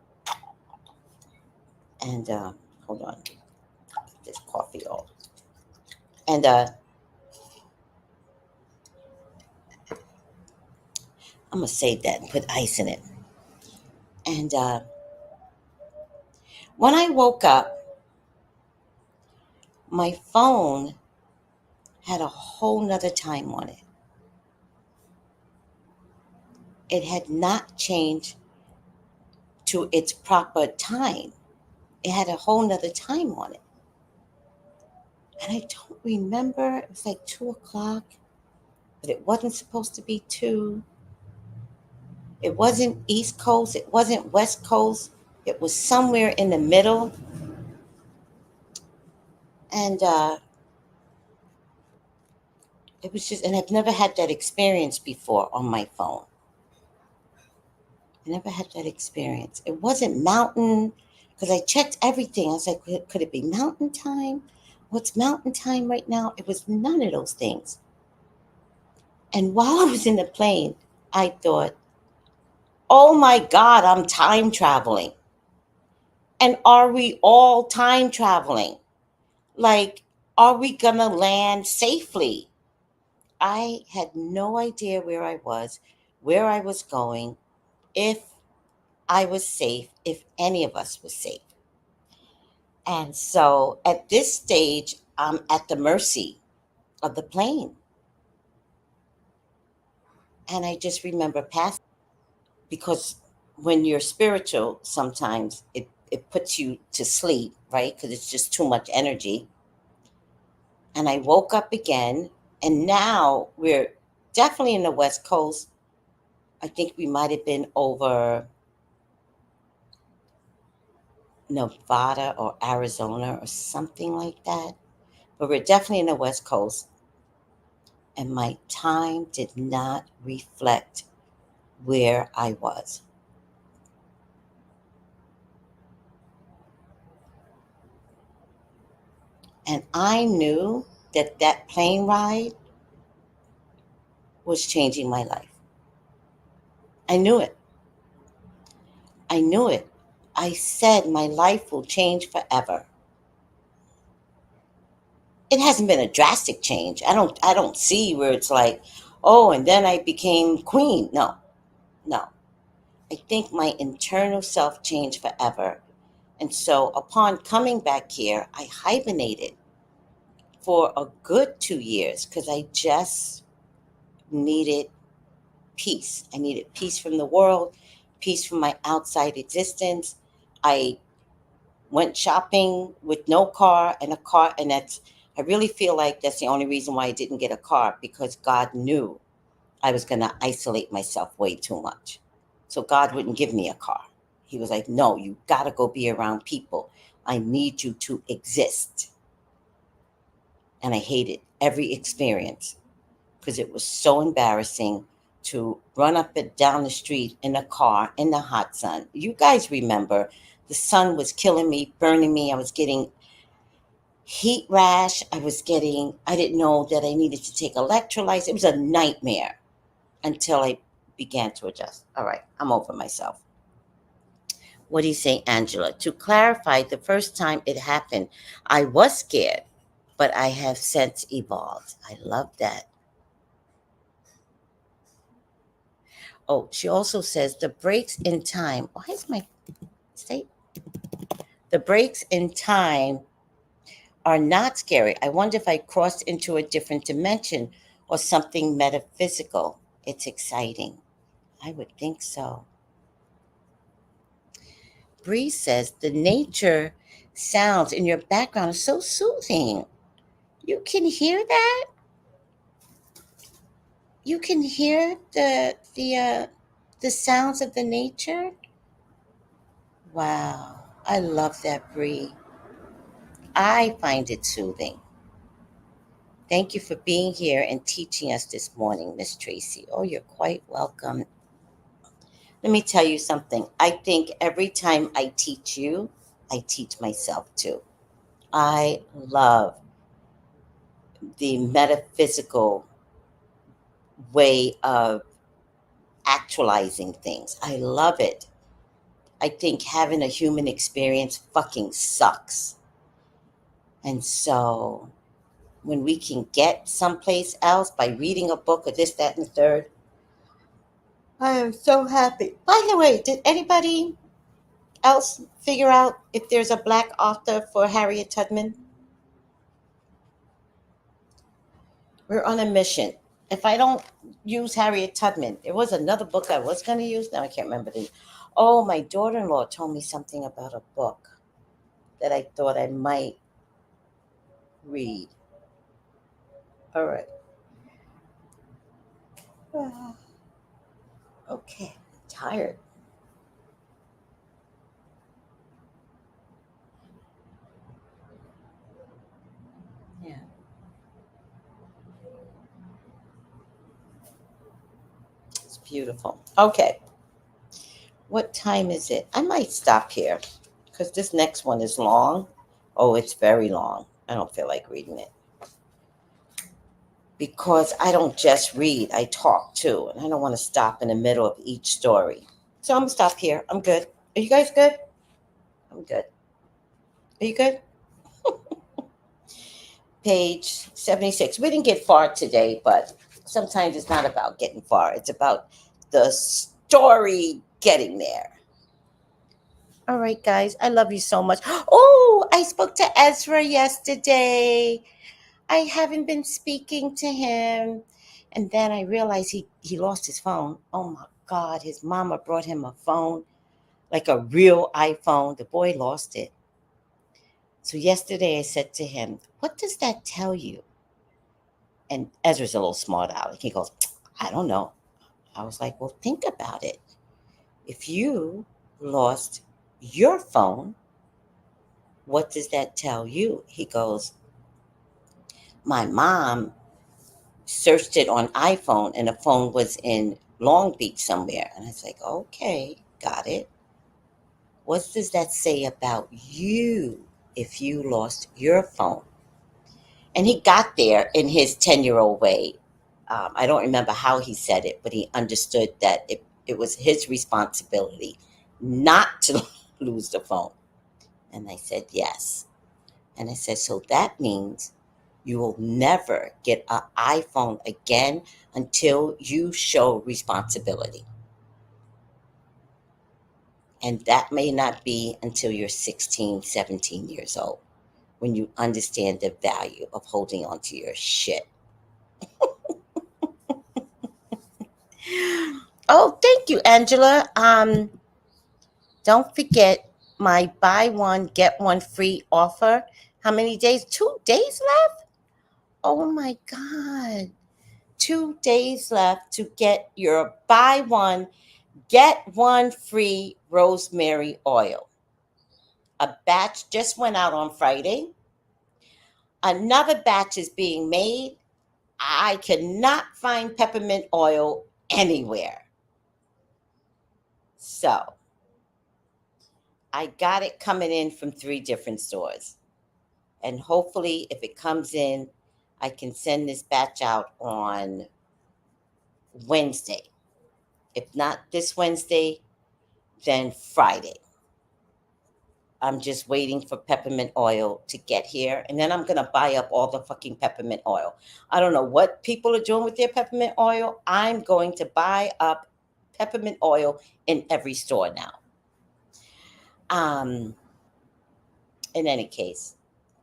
And hold on, this coffee all. And I'm gonna save that and put ice in it. And when I woke up, my phone had a whole nother time on it. It had not changed to its proper time. It had a whole nother time on it. And I don't remember, it was like 2 o'clock, but it wasn't supposed to be 2. It wasn't East Coast, it wasn't West Coast, it was somewhere in the middle. And it was just, and I've never had that experience before on my phone. I never had that experience. It wasn't mountain, because I checked everything. I was like, could it be mountain time? What's mountain time right now? It was none of those things. And while I was in the plane, I thought, oh my God, I'm time traveling. And are we all time traveling? Like, are we going to land safely? I had no idea where I was, where I was going, if I was safe, if any of us was safe. And so at this stage, I'm at the mercy of the plane. And I just remember passing, because when you're spiritual, sometimes it puts you to sleep, right? Because it's just too much energy. And I woke up again, and now we're definitely in the West Coast. I think we might have been over Nevada or Arizona or something like that. But we're definitely in the West Coast. And my time did not reflect where I was. And I knew that that plane ride was changing my life. I knew it. I knew it. I said my life will change forever. It hasn't been a drastic change. I don't see where it's like, oh, and then I became queen. No. No. I think my internal self changed forever. And so upon coming back here, I hibernated for a good 2 years because I just needed peace. I needed peace from the world, peace from my outside existence. I went shopping with no car and a car, and I really feel like that's the only reason why I didn't get a car, because God knew I was going to isolate myself way too much. So God wouldn't give me a car. He was like, no, you got to go be around people. I need you to exist. And I hated every experience because it was so embarrassing to run up and down the street in a car in the hot sun. You guys remember the sun was killing me, burning me. I was getting heat rash. I didn't know that I needed to take electrolytes. It was a nightmare until I began to adjust. All right, I'm over myself. What do you say, Angela? To clarify, the first time it happened, I was scared, but I have since evolved. I love that. Oh, she also says the breaks in time. Why is my state? The breaks in time are not scary. I wonder if I crossed into a different dimension or something metaphysical. It's exciting. I would think so. Bree says the nature sounds in your background are so soothing. You can hear that? You can hear the sounds of the nature? Wow. I love that, Bree. I find it soothing. Thank you for being here and teaching us this morning, Miss Tracy. Oh, you're quite welcome. Let me tell you something. I think every time I teach you, I teach myself too. I love the metaphysical way of actualizing things. I love it. I think having a human experience fucking sucks. And so when we can get someplace else by reading a book or this, that, and the third, I am so happy. By the way, did anybody else figure out if there's a black author for Harriet Tubman? We're on a mission. If I don't use Harriet Tubman, there was another book I was going to use. Now I can't remember the. Oh, my daughter-in-law told me something about a book that I thought I might read. All right. Okay. I'm tired. Yeah. It's beautiful. Okay. What time is it? I might stop here because this next one is long. Oh, it's very long. I don't feel like reading it because I don't just read, I talk too. And I don't want to stop in the middle of each story. So I'm going to stop here. I'm good. Are you guys good? I'm good. Are you good? Page 76. We didn't get far today, but sometimes it's not about getting far, it's about the story getting there. All right, guys, I love you so much. Oh, I spoke to Ezra yesterday. I haven't been speaking to him. And then I realized he lost his phone. Oh my God, his mama brought him a phone, like a real iPhone. The boy lost it. So yesterday I said to him, "What does that tell you?" And Ezra's a little smart aleck. He goes, "I don't know." I was like, "Well, think about it. If you lost your phone, what does that tell you?" He goes, "My mom searched it on iPhone and the phone was in Long Beach somewhere." And I was like, "Okay, got it. What does that say about you if you lost your phone?" And he got there in his 10-year-old way. I don't remember how he said it, but he understood that it was his responsibility not to lose the phone. And I said, yes. And I said, so that means you will never get an iPhone again until you show responsibility. And that may not be until you're 16, 17 years old when you understand the value of holding on to your shit. Oh, thank you, Angela. Don't forget my buy one, get one free offer. How many days? 2 days left? Oh my God. 2 days left to get your buy one, get one free rosemary oil. A batch just went out on Friday. Another batch is being made. I cannot find peppermint oil anywhere. So I got it coming in from 3 different stores. And hopefully, if it comes in, I can send this batch out on Wednesday. If not this Wednesday, then Friday. I'm just waiting for peppermint oil to get here. And then I'm going to buy up all the fucking peppermint oil. I don't know what people are doing with their peppermint oil. I'm going to buy up peppermint oil in every store now. In any case,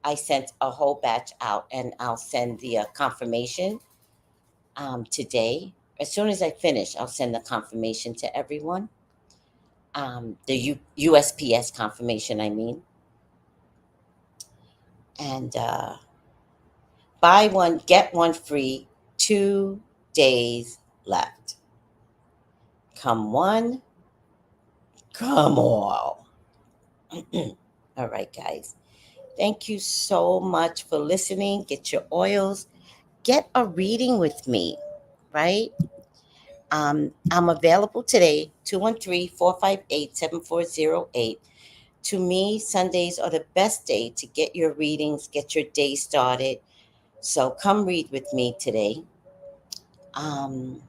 I sent a whole batch out and I'll send the confirmation today. As soon as I finish, I'll send the confirmation to everyone. The USPS confirmation, I mean. And buy one, get one free, 2 days left. Come one, come all. All right, guys. Thank you so much for listening. Get your oils. Get a reading with me, right? I'm available today, 213-458-7408. To me, Sundays are the best day to get your readings, get your day started. So come read with me today. Um,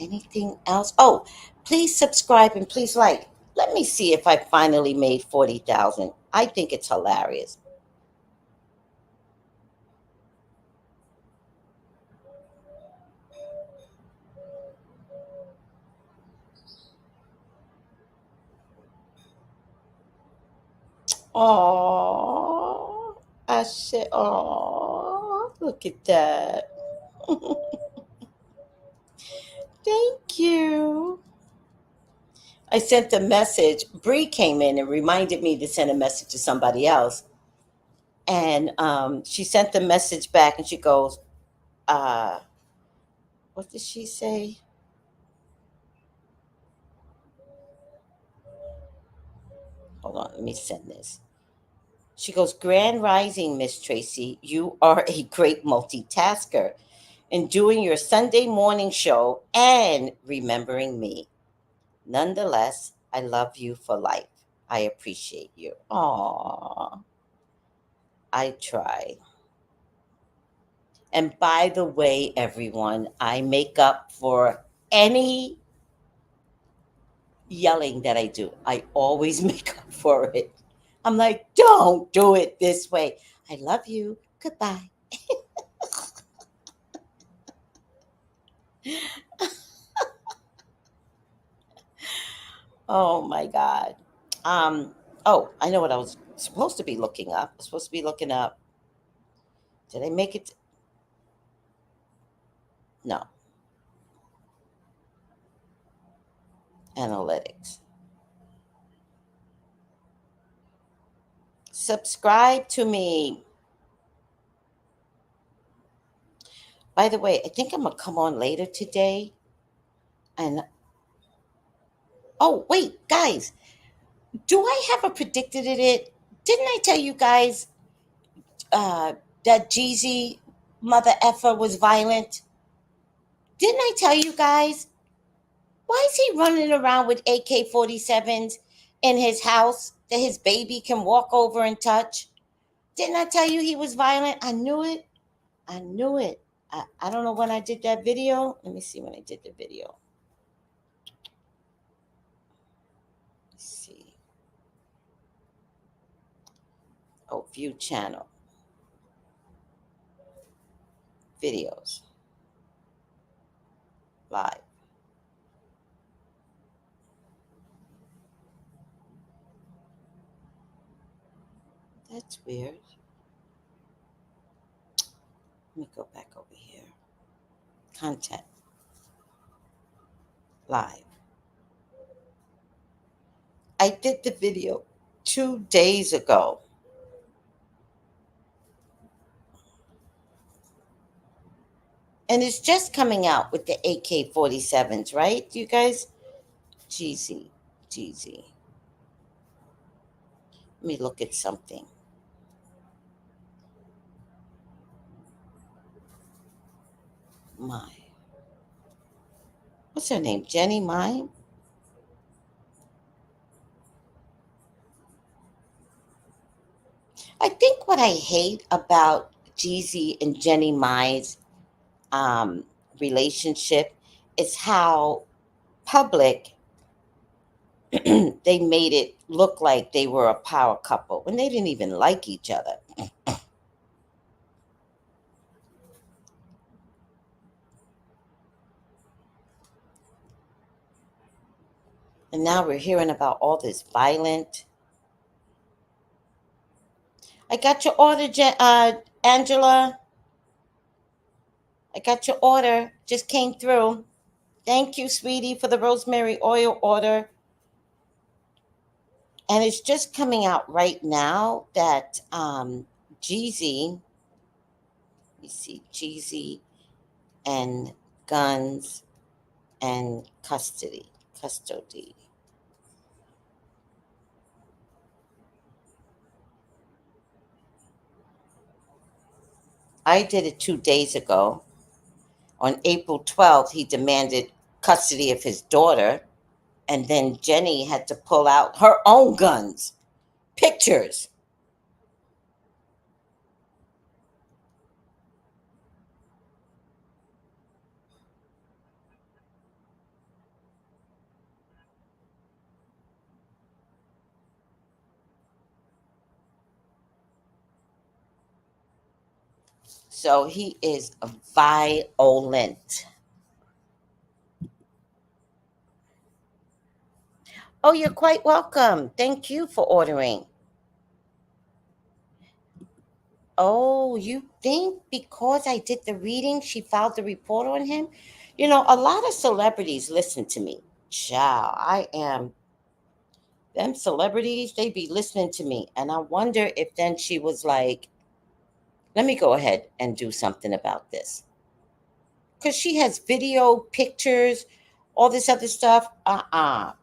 Anything else? Oh, please subscribe and please like. Let me see if I finally made 40,000. I think it's hilarious. Oh, I said, oh, look at that. Thank you. I sent a message. Bree came in and reminded me to send a message to somebody else. And she sent the message back and she goes, uh, what did she say? Hold on, let me send this. She goes, Grand Rising, Miss Tracy. You are a great multitasker in doing your Sunday morning show and remembering me. Nonetheless, I love you for life. I appreciate you. Aw, I try. And by the way, everyone, I make up for any yelling that I do. I always make up for it. I'm like, don't do it this way. I love you. Goodbye. Oh my God. Um, oh, I know what I was supposed to be looking up. I was supposed to be looking up. Did I make it? No. Analytics. Subscribe to me. By the way, I think I'm gonna come on later today. And oh wait, guys, do I have a predicted it? Didn't I tell you guys uh, that Jeezy mother effer was violent? Didn't I tell you guys? Why is he running around with AK-47s in his house that his baby can walk over and touch? Didn't I tell you he was violent? I knew it. I knew it. I don't know when I did that video. Let me see when I did the video. Let's see. Oh, view channel. Videos. Live. That's weird. Let me go back over here. Content. Live. I did the video 2 days ago. And it's just coming out with the AK-47s, right? You guys? Jeezy. Jeezy. Let me look at something. My. What's her name? Jenny Mine? I think what I hate about Jeezy and Jenny Mine's um, relationship is how public they made it look like they were a power couple when they didn't even like each other. And now we're hearing about all this violent. I got your order, Angela. I got your order. Just came through. Thank you, sweetie, for the rosemary oil order. And it's just coming out right now that Jeezy, you see, Jeezy and guns and custody. I did it 2 days ago. On April 12th, he demanded custody of his daughter, and then Jenny had to pull out her own guns. Pictures. So he is violent. Oh, you're quite welcome. Thank you for ordering. Oh, you think because I did the reading, she filed the report on him? A lot of celebrities listen to me. Child, I am, them celebrities, they be listening to me. And I wonder if then she was like, let me go ahead and do something about this. Because she has video, pictures, all this other stuff.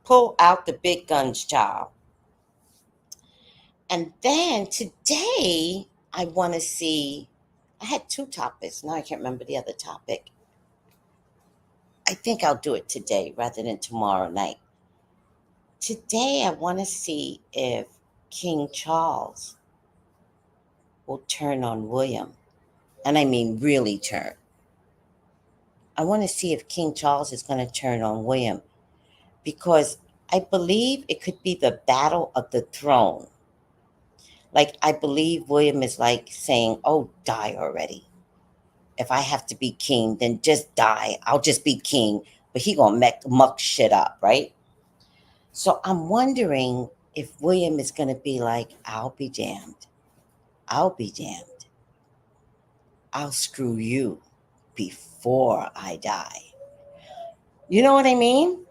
Pull out the big guns, child. And then today, I want to see. I had two topics. Now I can't remember the other topic. I think I'll do it today rather than tomorrow night. Today, I want to see if King Charles will turn on William. And I mean, really turn. I want to see if King Charles is going to turn on William because I believe it could be the battle of the throne. Like, I believe William is like saying, oh, die already. If I have to be king, then just die. I'll just be king. But he gonna muck shit up, right? So I'm wondering if William is gonna be like, I'll be damned. I'll be damned. I'll screw you before I die. You know what I mean?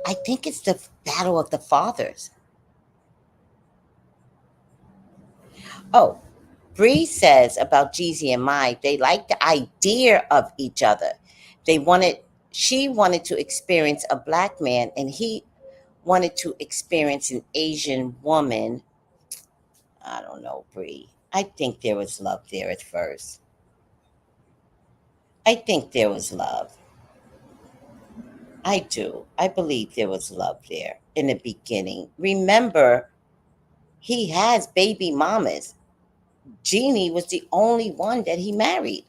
I think it's the battle of the fathers. Oh, Bree says about Jeezy and Mai, they like the idea of each other. They wanted, she wanted to experience a black man, and he wanted to experience an Asian woman. I don't know, Bree. I think there was love there at first. I think there was love. I do. I believe there was love there in the beginning. Remember, he has baby mamas. Jeannie was the only one that he married.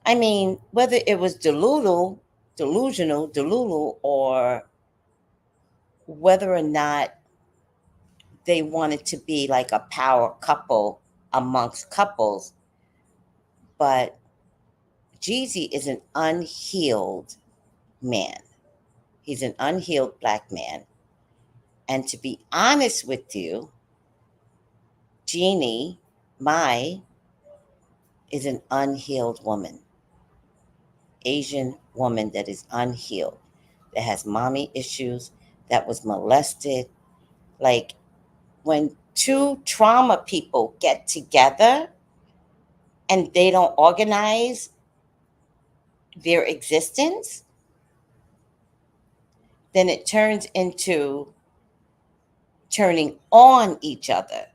I mean, whether it was delusional, or whether or not they wanted to be like a power couple amongst couples, but Jeezy is an unhealed man. He's an unhealed black man. And to be honest with you, Jeannie, Mai, is an unhealed woman. Asian woman that is unhealed, that has mommy issues, that was molested. Like, when two trauma people get together and they don't organize their existence, then it turns into turning on each other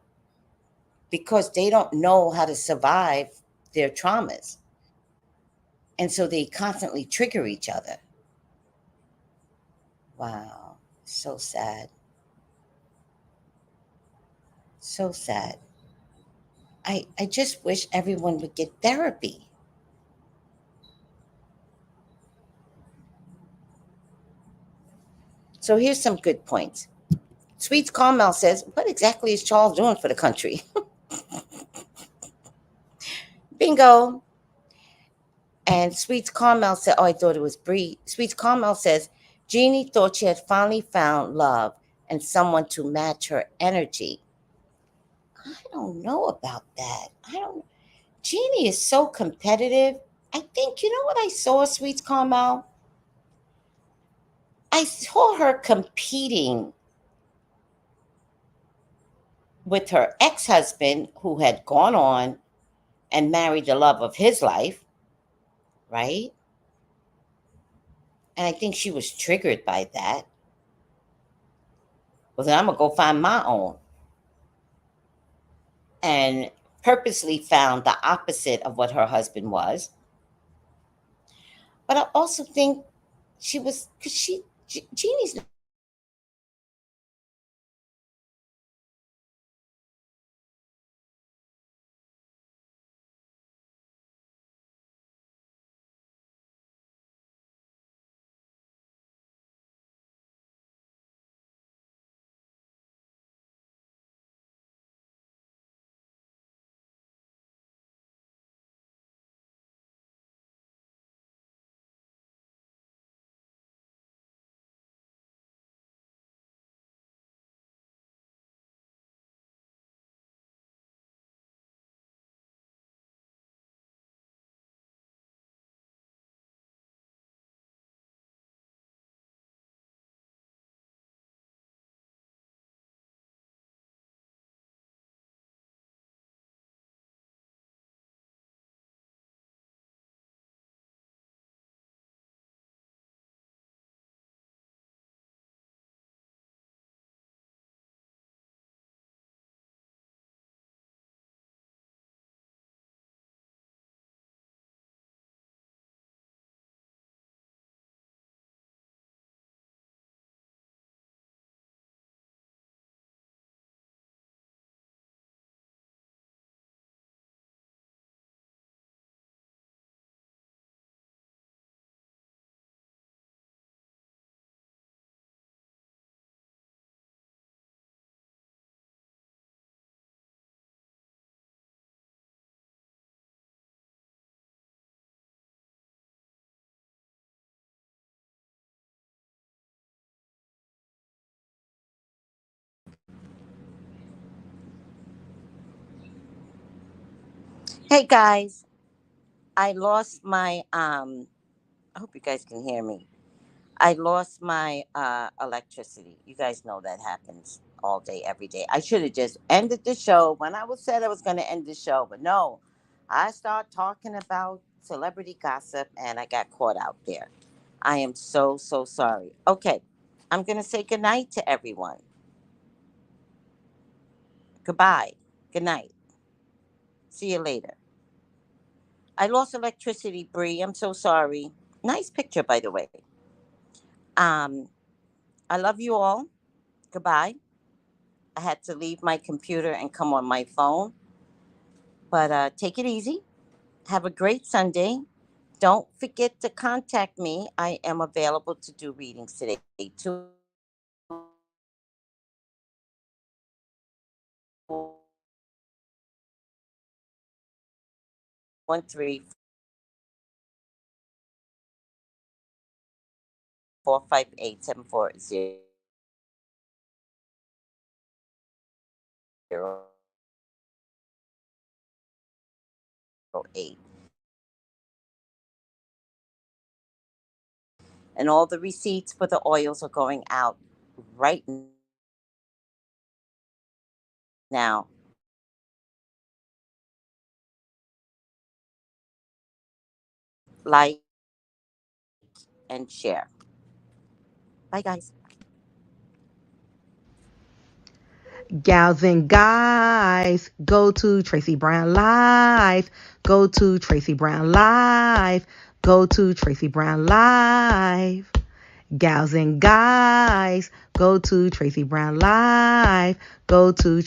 because they don't know how to survive their traumas. And so they constantly trigger each other. Wow. So sad. So sad. I just wish everyone would get therapy. So here's some good points. Sweets Carmel says, what exactly is Charles doing for the country? Bingo. And Sweets Carmel said, oh, I thought it was Bree. Sweets Carmel says, Jeannie thought she had finally found love and someone to match her energy. I don't know about that. I don't. Jeannie is so competitive. I think, you know what I saw, Sweets Carmel? I saw her competing with her ex husband who had gone on and married the love of his life, right? And I think she was triggered by that. Well, then I'm going to go find my own. And purposely found the opposite of what her husband was. But I also think she was, because Jeannie's Hey guys, I lost my I hope you guys can hear me. I lost my electricity. You guys know that happens all day, every day. I should have just ended the show when I was said I was going to end the show, but no. I start talking about celebrity gossip and I got caught out there. I am so so sorry. Okay, I'm going to say goodnight to everyone. Goodbye. Good night. See you later. I lost electricity, Bree. I'm so sorry. Nice picture, by the way. Um, I love you all. Goodbye. I had to leave my computer and come on my phone. But take it easy. Have a great Sunday. Don't forget to contact me. I am available to do readings today. 213-458-7408. And all the receipts for the oils are going out right now. Like and share. Bye, guys. Gals and guys, go to Tracy Brown Live. Go to Tracy Brown Live. Go to Tracy Brown Live. Gals and guys, go to Tracy Brown Live. Go to